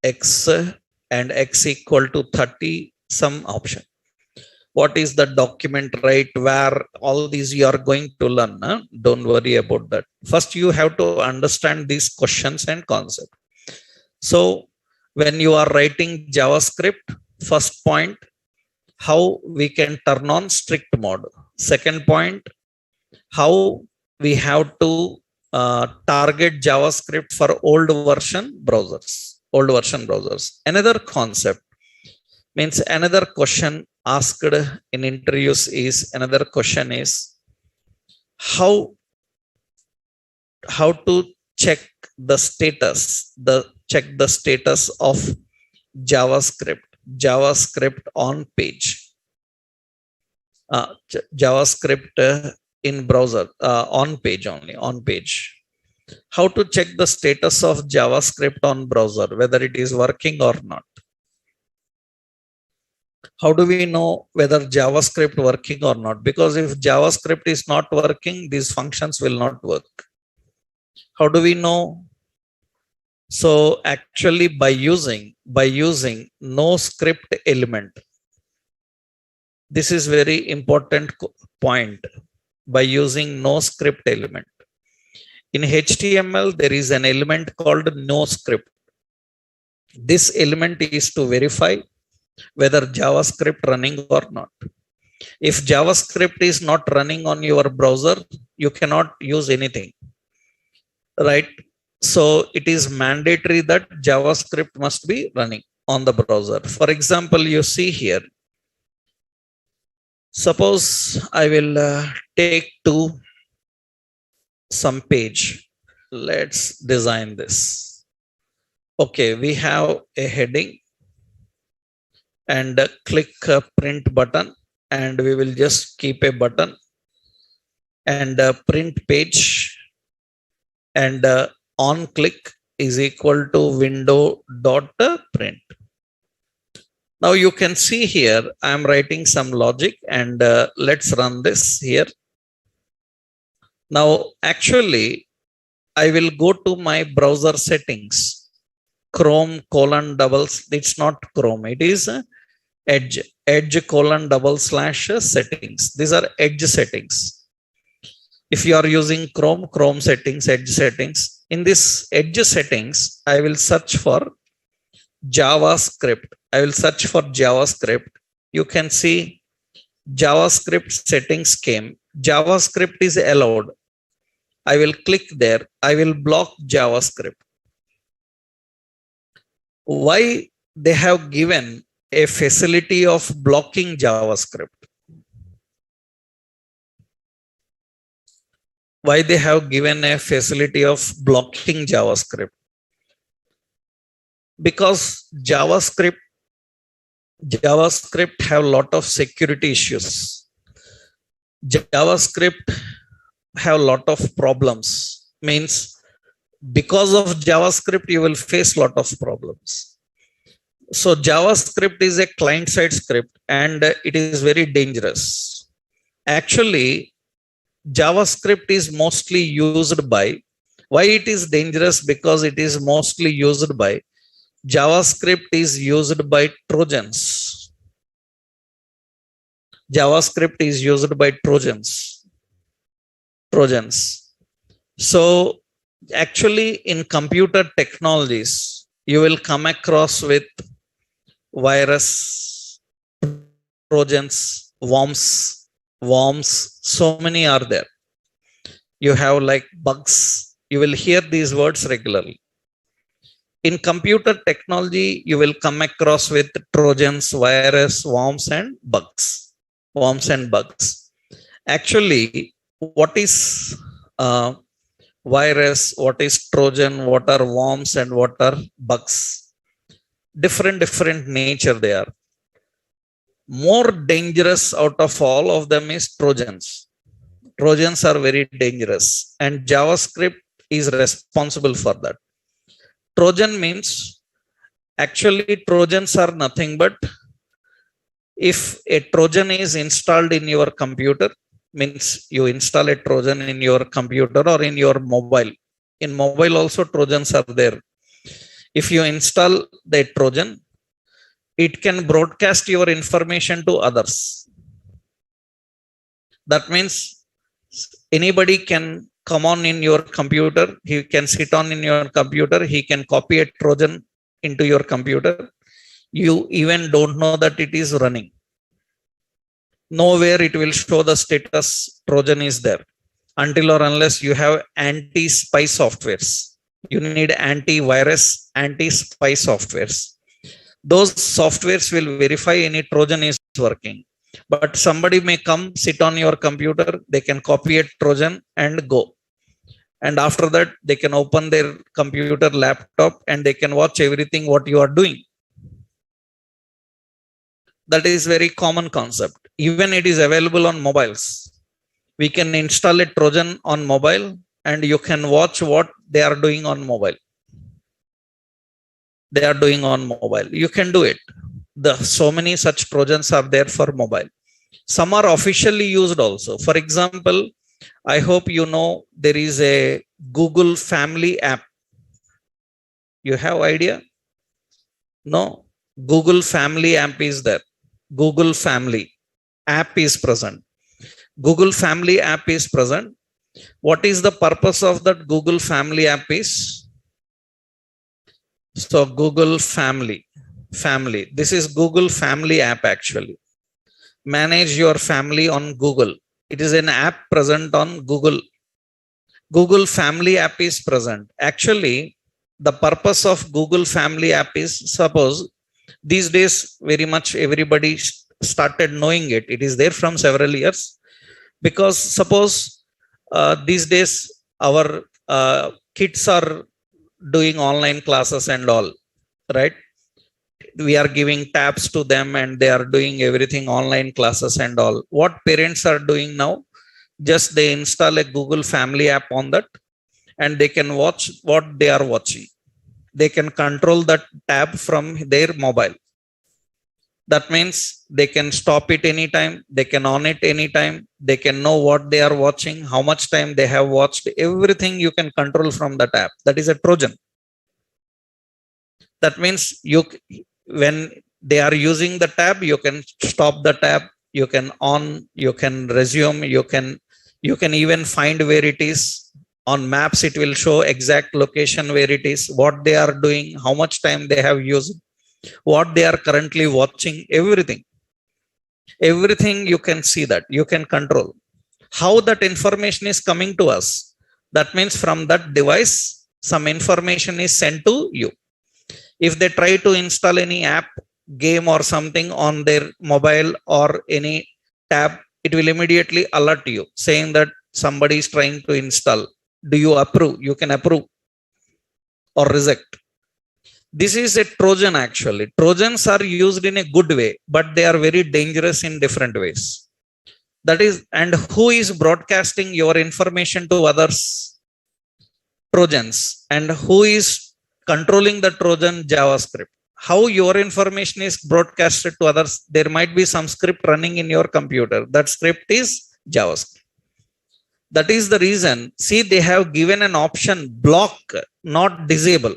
x and x equal to 30 some option. What is the document, right? Where all these you are going to learn. Don't worry about that. First you have to understand these questions and concept. So when you are writing JavaScript, first point, how we can turn on strict mode. Second point, how we have to target JavaScript for old version browsers. Another concept means another question asked in interviews is how to check the status of JavaScript on page. JavaScript in browser on page only, on page. How to check the status of JavaScript on browser, whether it is working or not. How do we know whether JavaScript working or not? Because if JavaScript is not working, these functions will not work. How do we know? So actually by using no script element. This is very important point. By using no script element. In HTML, there is an element called no script. This element is to verify whether JavaScript running or not. If JavaScript is not running on your browser, you cannot use anything, right? So it is mandatory that JavaScript must be running on the browser. For example, you see here, suppose I will take to some page. Let's design this. Okay, we have a heading and click print button, and we will just keep a button and print page, and on click is equal to window dot print. Now you can see here I am writing some logic, and let's run this here. Now actually I will go to my browser settings, Chrome : it's not Chrome, it is Edge : settings. These are Edge settings. If you are using Chrome settings, Edge settings. In this Edge settings, I will search for JavaScript. You can see JavaScript settings came. JavaScript is allowed. I will click there. I will block JavaScript. Why they have given a facility of blocking JavaScript? Why they have given a facility of blocking JavaScript? Because JavaScript have a lot of security issues. JavaScript have a lot of problems. Means because of JavaScript, you will face a lot of problems. So JavaScript is a client-side script, and it is very dangerous. Actually, JavaScript is mostly used by, why it is dangerous? Because it is mostly used by, JavaScript is used by Trojans. JavaScript is used by Trojans. So actually in computer technologies, you will come across with virus, Trojans, worms, so many are there. You have like bugs. You will hear these words regularly. In computer technology, you will come across with Trojans, virus, worms and bugs. Actually, what is virus, what is Trojan, what are worms, and what are bugs? Different nature they are. More dangerous out of all of them is Trojans. Trojans are very dangerous, and JavaScript is responsible for that. Trojan means, actually Trojans are nothing but, if a Trojan is installed in your computer, means you install a Trojan in your computer or in your mobile. In mobile also Trojans are there. If you install the Trojan, it can broadcast your information to others. That means anybody can come on in your computer, he can sit on in your computer, he can copy a Trojan into your computer. You even don't know that it is running. Nowhere it will show the status Trojan is there. until or unless you have anti-spy softwares. You need antivirus, anti-spy softwares. Those softwares will verify any Trojan is working. But somebody may come, sit on your computer, they can copy a Trojan and go. And after that, they can open their computer, laptop, and they can watch everything what you are doing. That is very common concept. Even it is available on mobiles. We can install a Trojan on mobile and you can watch what they are doing on mobile. They are doing on mobile. You can do it. So many such Trojans are there for mobile. Some are officially used also. For example, I hope you know there is a Google Family app. You have idea? No. Google Family app is there. Google Family app is present. Google Family app is present. What is the purpose of that Google Family app is? So Google Family. This is Google Family app actually. Manage your family on Google. It is an app present on Google. Google Family app is present. Actually, the purpose of Google Family app is, suppose these days very much everybody started knowing it. It is there from several years. Because suppose these days our kids are doing online classes and all, right? We are giving tabs to them and they are doing everything online classes and all. What parents are doing now, just they install a Google Family app on that and they can watch what they are watching. They can control that tab from their mobile. That means they can stop it anytime, they can on it anytime, they can know what they are watching, how much time they have watched, everything you can control from that app. That is a Trojan. That means when they are using the tab, you can stop the tab, you can on, you can resume, you can even find where it is. On maps, it will show exact location where it is, what they are doing, how much time they have used, what they are currently watching, everything you can see, that you can control. How that information is coming to us, that means from that device some information is sent to you. If they try to install any app, game or something on their mobile or any tab, it will immediately alert you saying that somebody is trying to install. Do you approve? You can approve or reject. This is a Trojan actually. Trojans are used in a good way, but they are very dangerous in different ways. That is, and who is broadcasting your information to others? Trojans. And who is controlling the Trojan? JavaScript. How your information is broadcasted to others? There might be some script running in your computer. That script is JavaScript. That is the reason, see, they have given an option block, not disable.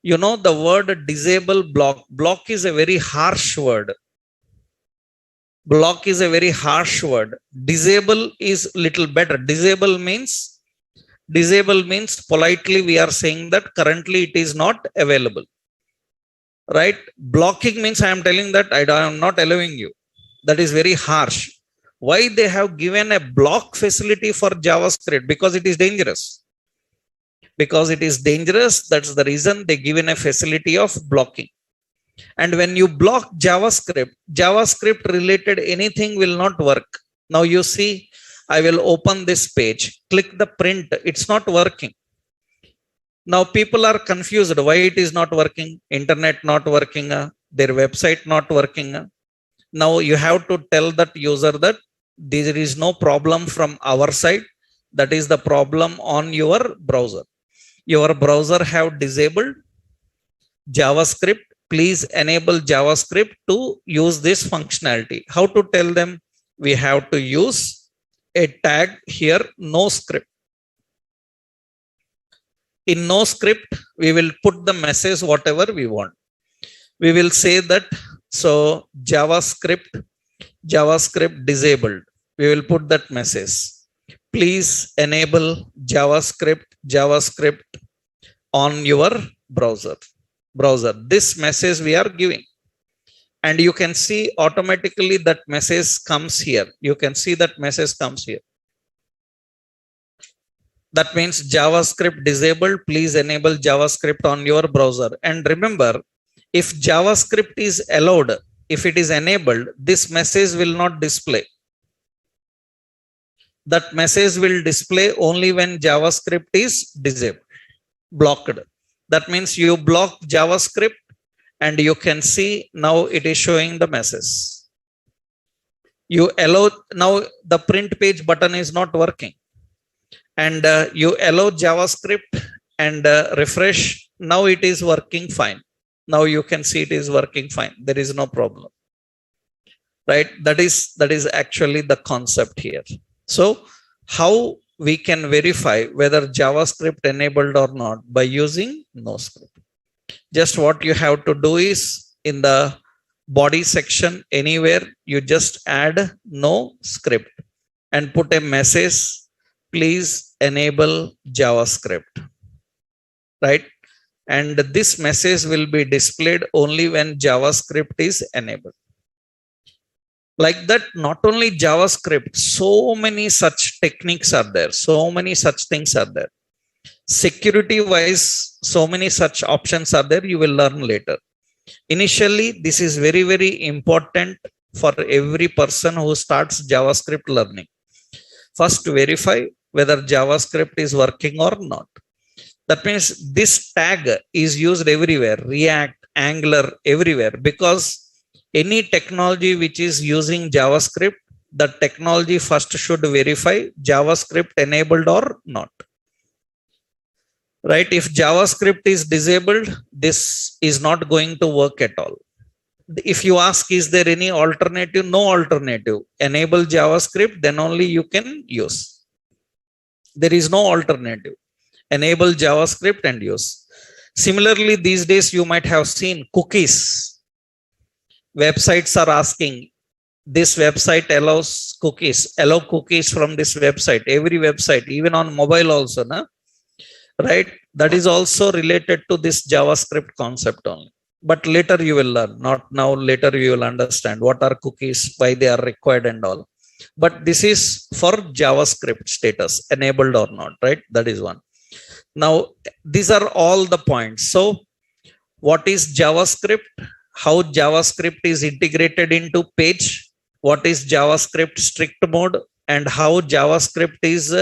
You know the word disable, block. Block is a very harsh word. Block is a very harsh word. Disable is little better. Disable means politely we are saying that currently it is not available. Right? Blocking means I am telling that I am not allowing you. That is very harsh. Why they have given a block facility for JavaScript? Because it is dangerous. Because it is dangerous, that's the reason they given a facility of blocking. And when you block JavaScript related anything will not work. Now you see, I will open this page, click the print, it's not working. Now people are confused why it is not working. Internet not working, their website not working. Now you have to tell that user that there is no problem from our side. That is the problem on your browser. Your browser have disabled JavaScript. Please enable JavaScript to use this functionality. How to tell them? We have to use a tag here, no script. In no script, we will put the message whatever we want. We will say that, so JavaScript disabled. We will put that message. Please enable JavaScript on your browser. This message we are giving. And you can see automatically that message comes here. You can see that message comes here. That means JavaScript disabled. Please enable JavaScript on your browser. And remember, if JavaScript is allowed, if it is enabled, this message will not display. That message will display only when JavaScript is disabled, blocked. That means you block JavaScript and you can see now it is showing the message. You allow, now the print page button is not working. And you allow JavaScript and refresh. Now it is working fine. Now you can see it is working fine. There is no problem. Right? That is actually the concept here. So how we can verify whether JavaScript enabled or not? By using NoScript. Just what you have to do is in the body section anywhere, you just add NoScript and put a message, please enable JavaScript, right? And this message will be displayed only when JavaScript is enabled. Like that, not only JavaScript, so many such techniques are there. So many such things are there. Security wise, so many such options are there. You will learn later. Initially, this is very, very important for every person who starts JavaScript learning. First, verify whether JavaScript is working or not. That means this tag is used everywhere, React, Angular, everywhere, because any technology which is using JavaScript, the technology first should verify JavaScript enabled or not. Right? If JavaScript is disabled, this is not going to work at all. If you ask, is there any alternative? No alternative. Enable JavaScript, then only you can use. There is no alternative. Enable JavaScript and use. Similarly, these days you might have seen cookies. Websites are asking, this website allows cookies. Allow cookies from this website. Every website, even on mobile also, na? Right? That is also related to this JavaScript concept only. But later you will learn. Not now, later you will understand what are cookies, why they are required and all. But this is for JavaScript status, enabled or not, right? That is one. Now, these are all the points. So, what is JavaScript? How JavaScript is integrated into page? What is JavaScript strict mode? And how JavaScript is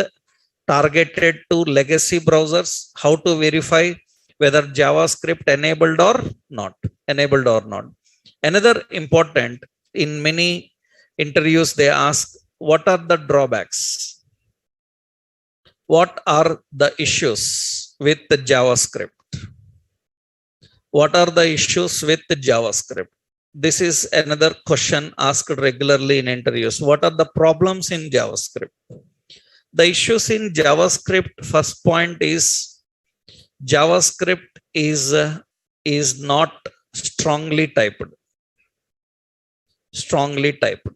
targeted to legacy browsers? How to verify whether JavaScript enabled or not? Enabled or not. Another important, in many interviews they ask, what are the drawbacks? What are the issues with the JavaScript? What are the issues with the JavaScript? This is another question asked regularly in interviews. What are the problems in JavaScript? The issues in JavaScript, first point is JavaScript is not strongly typed. Strongly typed.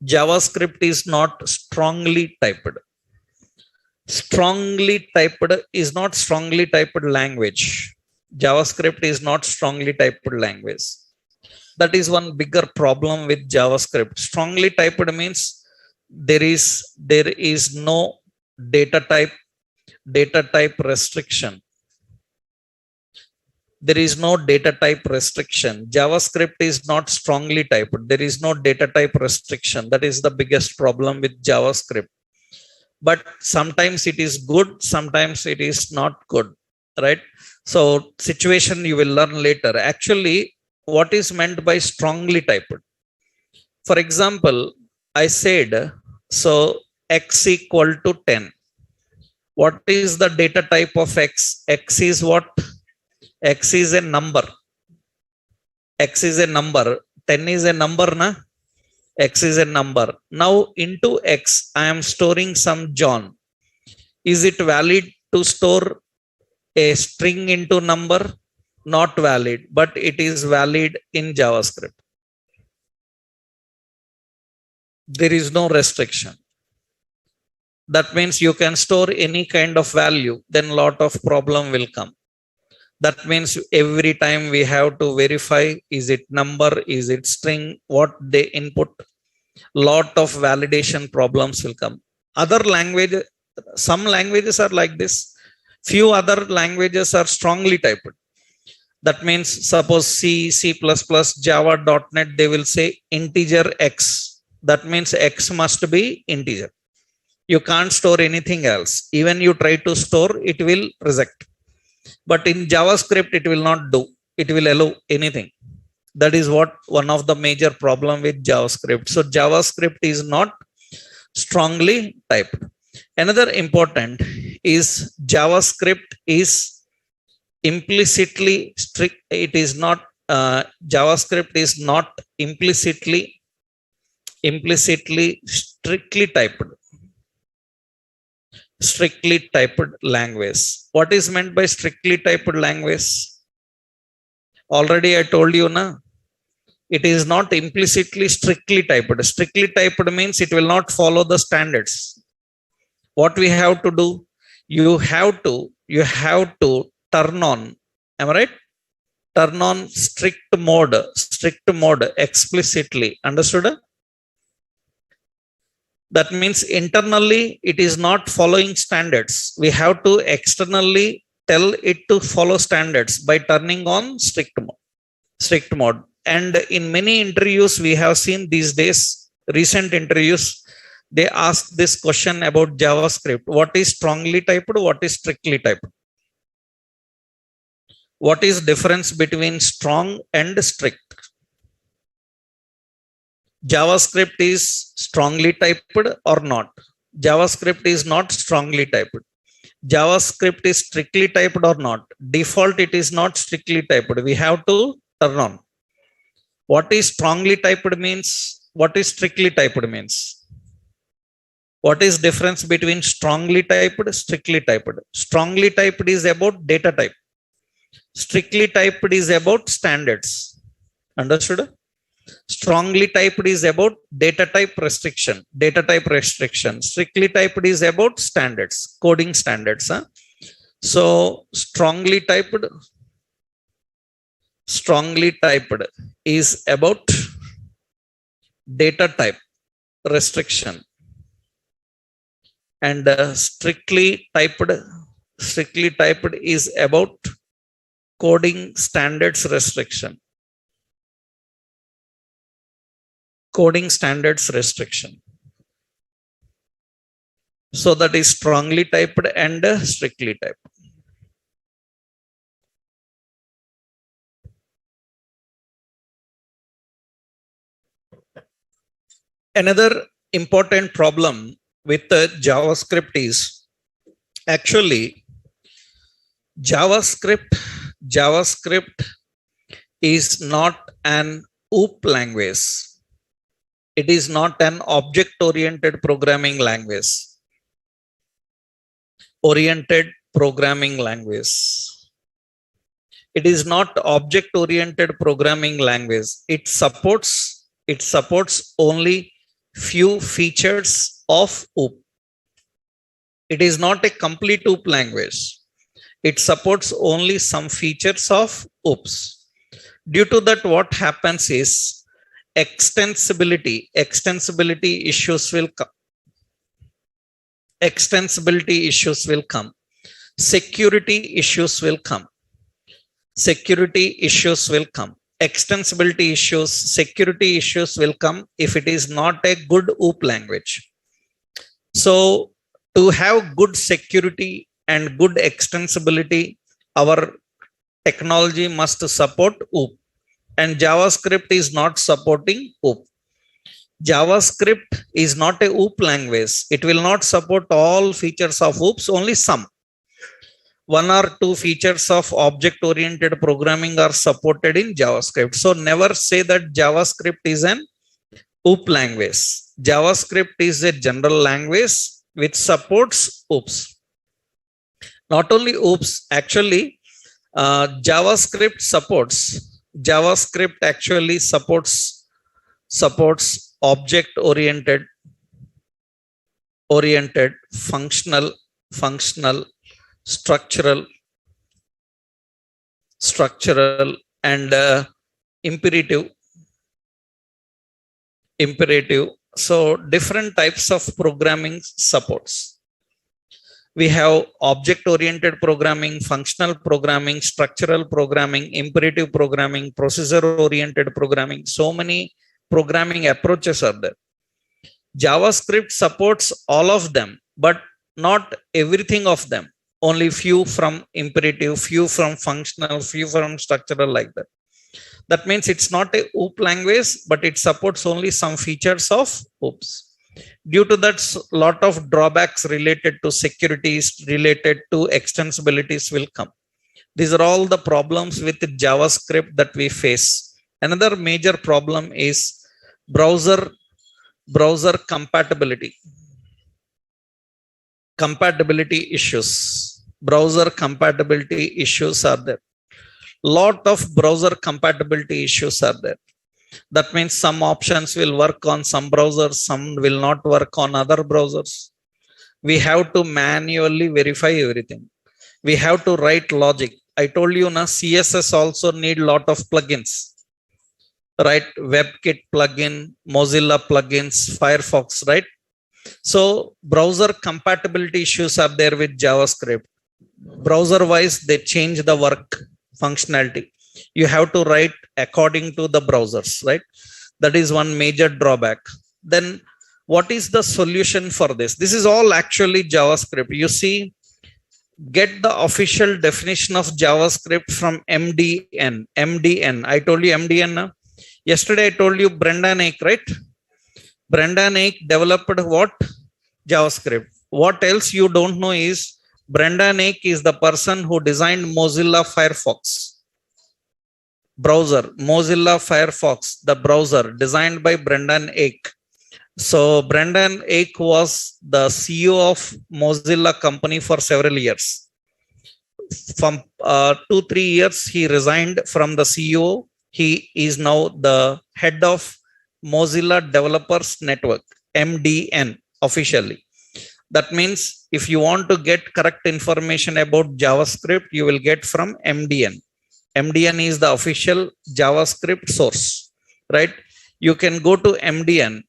JavaScript is not strongly typed. Strongly typed is not strongly typed language. JavaScript is not strongly typed language. That is one bigger problem with JavaScript. Strongly typed means there is no data type restriction. There is no data type restriction. JavaScript is not strongly typed. There is no data type restriction. That is the biggest problem with JavaScript. But sometimes it is good, sometimes it is not good, right? So situation you will learn later. Actually, what is meant by strongly typed? For example, I said, so x equal to 10. What is the data type of x? X is what? X is a number. X is a number. 10 is a number, na? X is a number. Now into X, I am storing some John. Is it valid to store a string into number? Not valid, but it is valid in JavaScript. There is no restriction. That means you can store any kind of value, then lot of problem will come. That means every time we have to verify, is it number, is it string, what they input, lot of validation problems will come. Other language Some languages are like this. Few other languages are strongly typed. That means suppose C, C++, Java, .NET, they will say integer X. That means X must be integer. You can't store anything else. Even you try to store, it will reject. But in JavaScript, it will not do. It will allow anything. That is what one of the major problem with JavaScript. So JavaScript is not strongly typed. Another important is JavaScript is implicitly strict. It is not, JavaScript is not implicitly strictly typed language. What is meant by strictly typed language? Already I told you, na, it is not implicitly strictly typed. Strictly typed means it will not follow the standards. What we have to do? You have to turn on, am I right? Turn on strict mode explicitly. Understood? That means internally it is not following standards. We have to externally tell it to follow standards by turning on strict mode. And in many interviews we have seen these days, recent interviews, they ask this question about JavaScript. What is strongly typed? What is strictly typed? What is difference between strong and strict? JavaScript is strongly typed or not? JavaScript is not strongly typed. JavaScript is strictly typed or not? Default it is not strictly typed. We have to turn on. What is strongly typed means? What is strictly typed means? What is difference between strongly typed, strictly typed? Strongly typed is about data type. Strictly typed is about standards. Understood? Strongly typed is about data type restriction. Strictly typed is about standards, coding standards. So strongly typed is about data type restriction, and strictly typed is about coding standards restriction. So that is strongly typed and strictly typed. Another important problem with JavaScript is actually JavaScript is not an OOP language. It is not an object-oriented programming language. It is not object-oriented programming language. It supports only few features of OOP. It is not a complete OOP language. It supports only some features of OOPs. Due to that, what happens is extensibility issues will come. Security issues will come. Extensibility issues, security issues will come if it is not a good OOP language. So to have good security and good extensibility, our technology must support OOP. And JavaScript is not supporting OOP. JavaScript is not a OOP language. It will not support all features of OOPs, only some. One or two features of object-oriented programming are supported in JavaScript. So never say that JavaScript is an OOP language. JavaScript is a general language which supports OOPs. Not only OOPs, actually, JavaScript actually supports object-oriented, functional, structural, and imperative. So different types of programming supports. We have object oriented programming, functional programming, structural programming, imperative programming, procedure oriented programming. So many programming approaches are there. JavaScript supports all of them, but not everything of them. Only few from imperative, few from functional, few from structural, like that. That means it's not a OOP language, but it supports only some features of OOPs. Due to that, lot of drawbacks related to securities, related to extensibilities will come. These are all the problems with JavaScript that we face. Another major problem is browser compatibility issues. Browser compatibility issues are there. Lot of browser compatibility issues are there. That means some options will work on some browsers, some will not work on other browsers. We have to manually verify everything. We have to write logic. I told you na, CSS also need lot of plugins, right? WebKit plugin, Mozilla plugins, Firefox, right? So browser compatibility issues are there with JavaScript. Browser wise, they change the work functionality. You have to write according to the browsers, right? That is one major drawback. Then what is the solution for this? This is all actually JavaScript. You see, get the official definition of JavaScript from MDN. I told you MDN. Yesterday I told you Brendan Eich, right? Brendan Eich developed what? JavaScript. What else you don't know is Brendan Eich is the person who designed Mozilla Firefox browser. Mozilla Firefox, the browser designed by Brendan Eich. So Brendan Eich was the CEO of Mozilla company for several years. From 2-3 years, he resigned from the CEO. He is now the head of Mozilla Developers Network, MDN, officially. That means if you want to get correct information about JavaScript, you will get from MDN. MDN is the official JavaScript source, right? You can go to MDN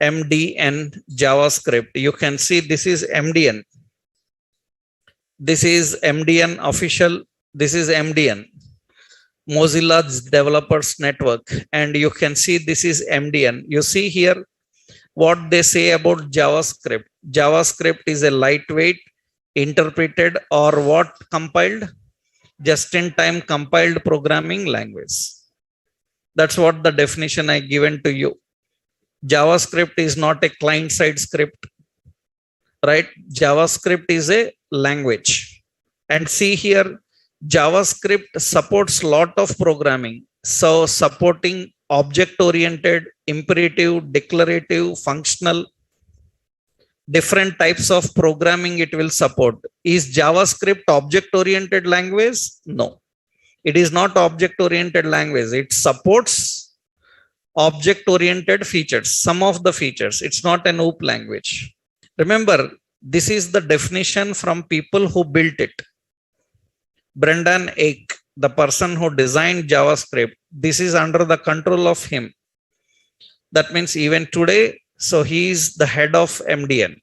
JavaScript. You can see this is MDN. This is MDN official. This is MDN, Mozilla Developers Network. And you can see this is MDN. You see here what they say about JavaScript. JavaScript is a lightweight, interpreted, or what compiled? Just-in-time compiled programming language. That's what the definition I given to you. JavaScript is not a client-side script, right? JavaScript is a language. And see here, JavaScript supports lot of programming. So supporting object-oriented, imperative, declarative, functional, different types of programming it will support. Is JavaScript object-oriented language? No, it is not object-oriented language. It supports object-oriented features, some of the features. It's not an OOP language. Remember, this is the definition from people who built it. Brendan Eich, the person who designed JavaScript, this is under the control of him. That means even today, so he is the head of MDN,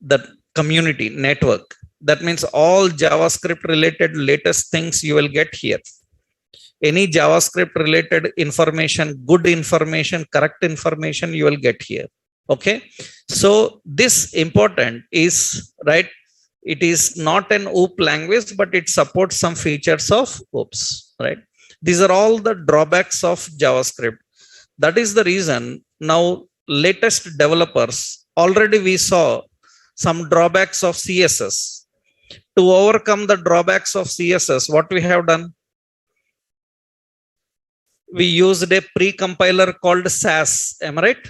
the community network. That means all JavaScript related latest things you will get here. Any JavaScript related information, good information, correct information, you will get here. Okay. So this important is, right? It is not an OOP language, but it supports some features of OOPs, right? These are all the drawbacks of JavaScript. That is the reason now latest developers, already we saw some drawbacks of CSS. To overcome the drawbacks of CSS, what we have done? We used a pre-compiler called Sass. Am I right?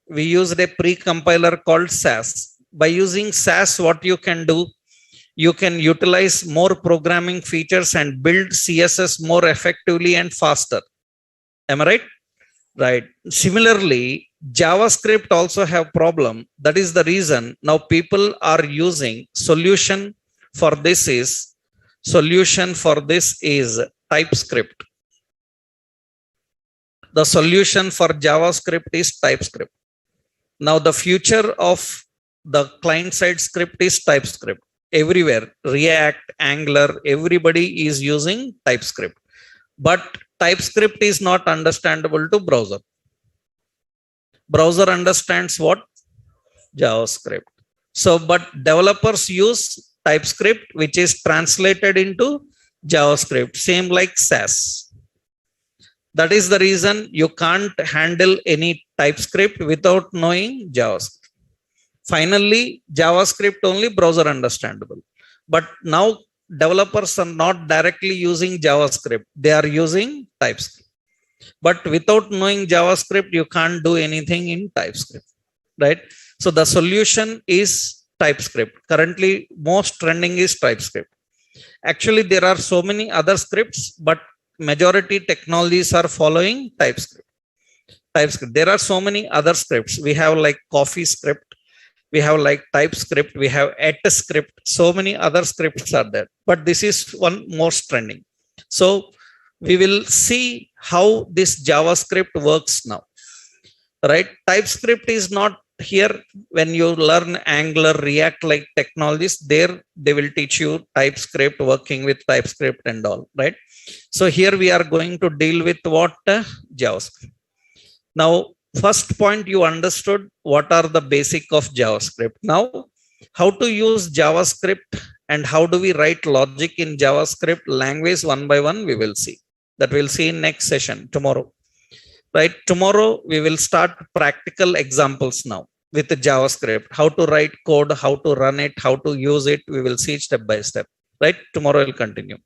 We used a pre-compiler called Sass. By using Sass, what you can do? You can utilize more programming features and build CSS more effectively and faster. Am I right? Right. Similarly, JavaScript also have problem. That is the reason now people are using solution for this is TypeScript. The solution for JavaScript is TypeScript. Now the future of the client side script is TypeScript. Everywhere, React, Angular, everybody is using TypeScript. But TypeScript is not understandable to browser. Browser understands what? JavaScript. So, but developers use TypeScript, which is translated into JavaScript, same like Sass. That is the reason you can't handle any TypeScript without knowing JavaScript. Finally, JavaScript only browser understandable. But now developers are not directly using JavaScript. They are using TypeScript. But without knowing JavaScript, you can't do anything in TypeScript, right? So the solution is TypeScript. Currently, most trending is TypeScript. Actually, there are so many other scripts, but majority technologies are following TypeScript. There are so many other scripts. We have like CoffeeScript. We have like TypeScript, we have EtScript, so many other scripts are there, but this is one most trending. So we will see how this JavaScript works now, right? TypeScript is not here. When you learn Angular, React like technologies, there they will teach you TypeScript, working with TypeScript and all, right? So here we are going to deal with what? JavaScript. Now, first point, you understood what are the basic of JavaScript. Now, how to use JavaScript and how do we write logic in JavaScript language one by one, we will see. That we'll see in next session tomorrow. Right? Tomorrow, we will start practical examples now with the JavaScript. How to write code, how to run it, how to use it. We will see step by step. Right? Tomorrow we'll continue.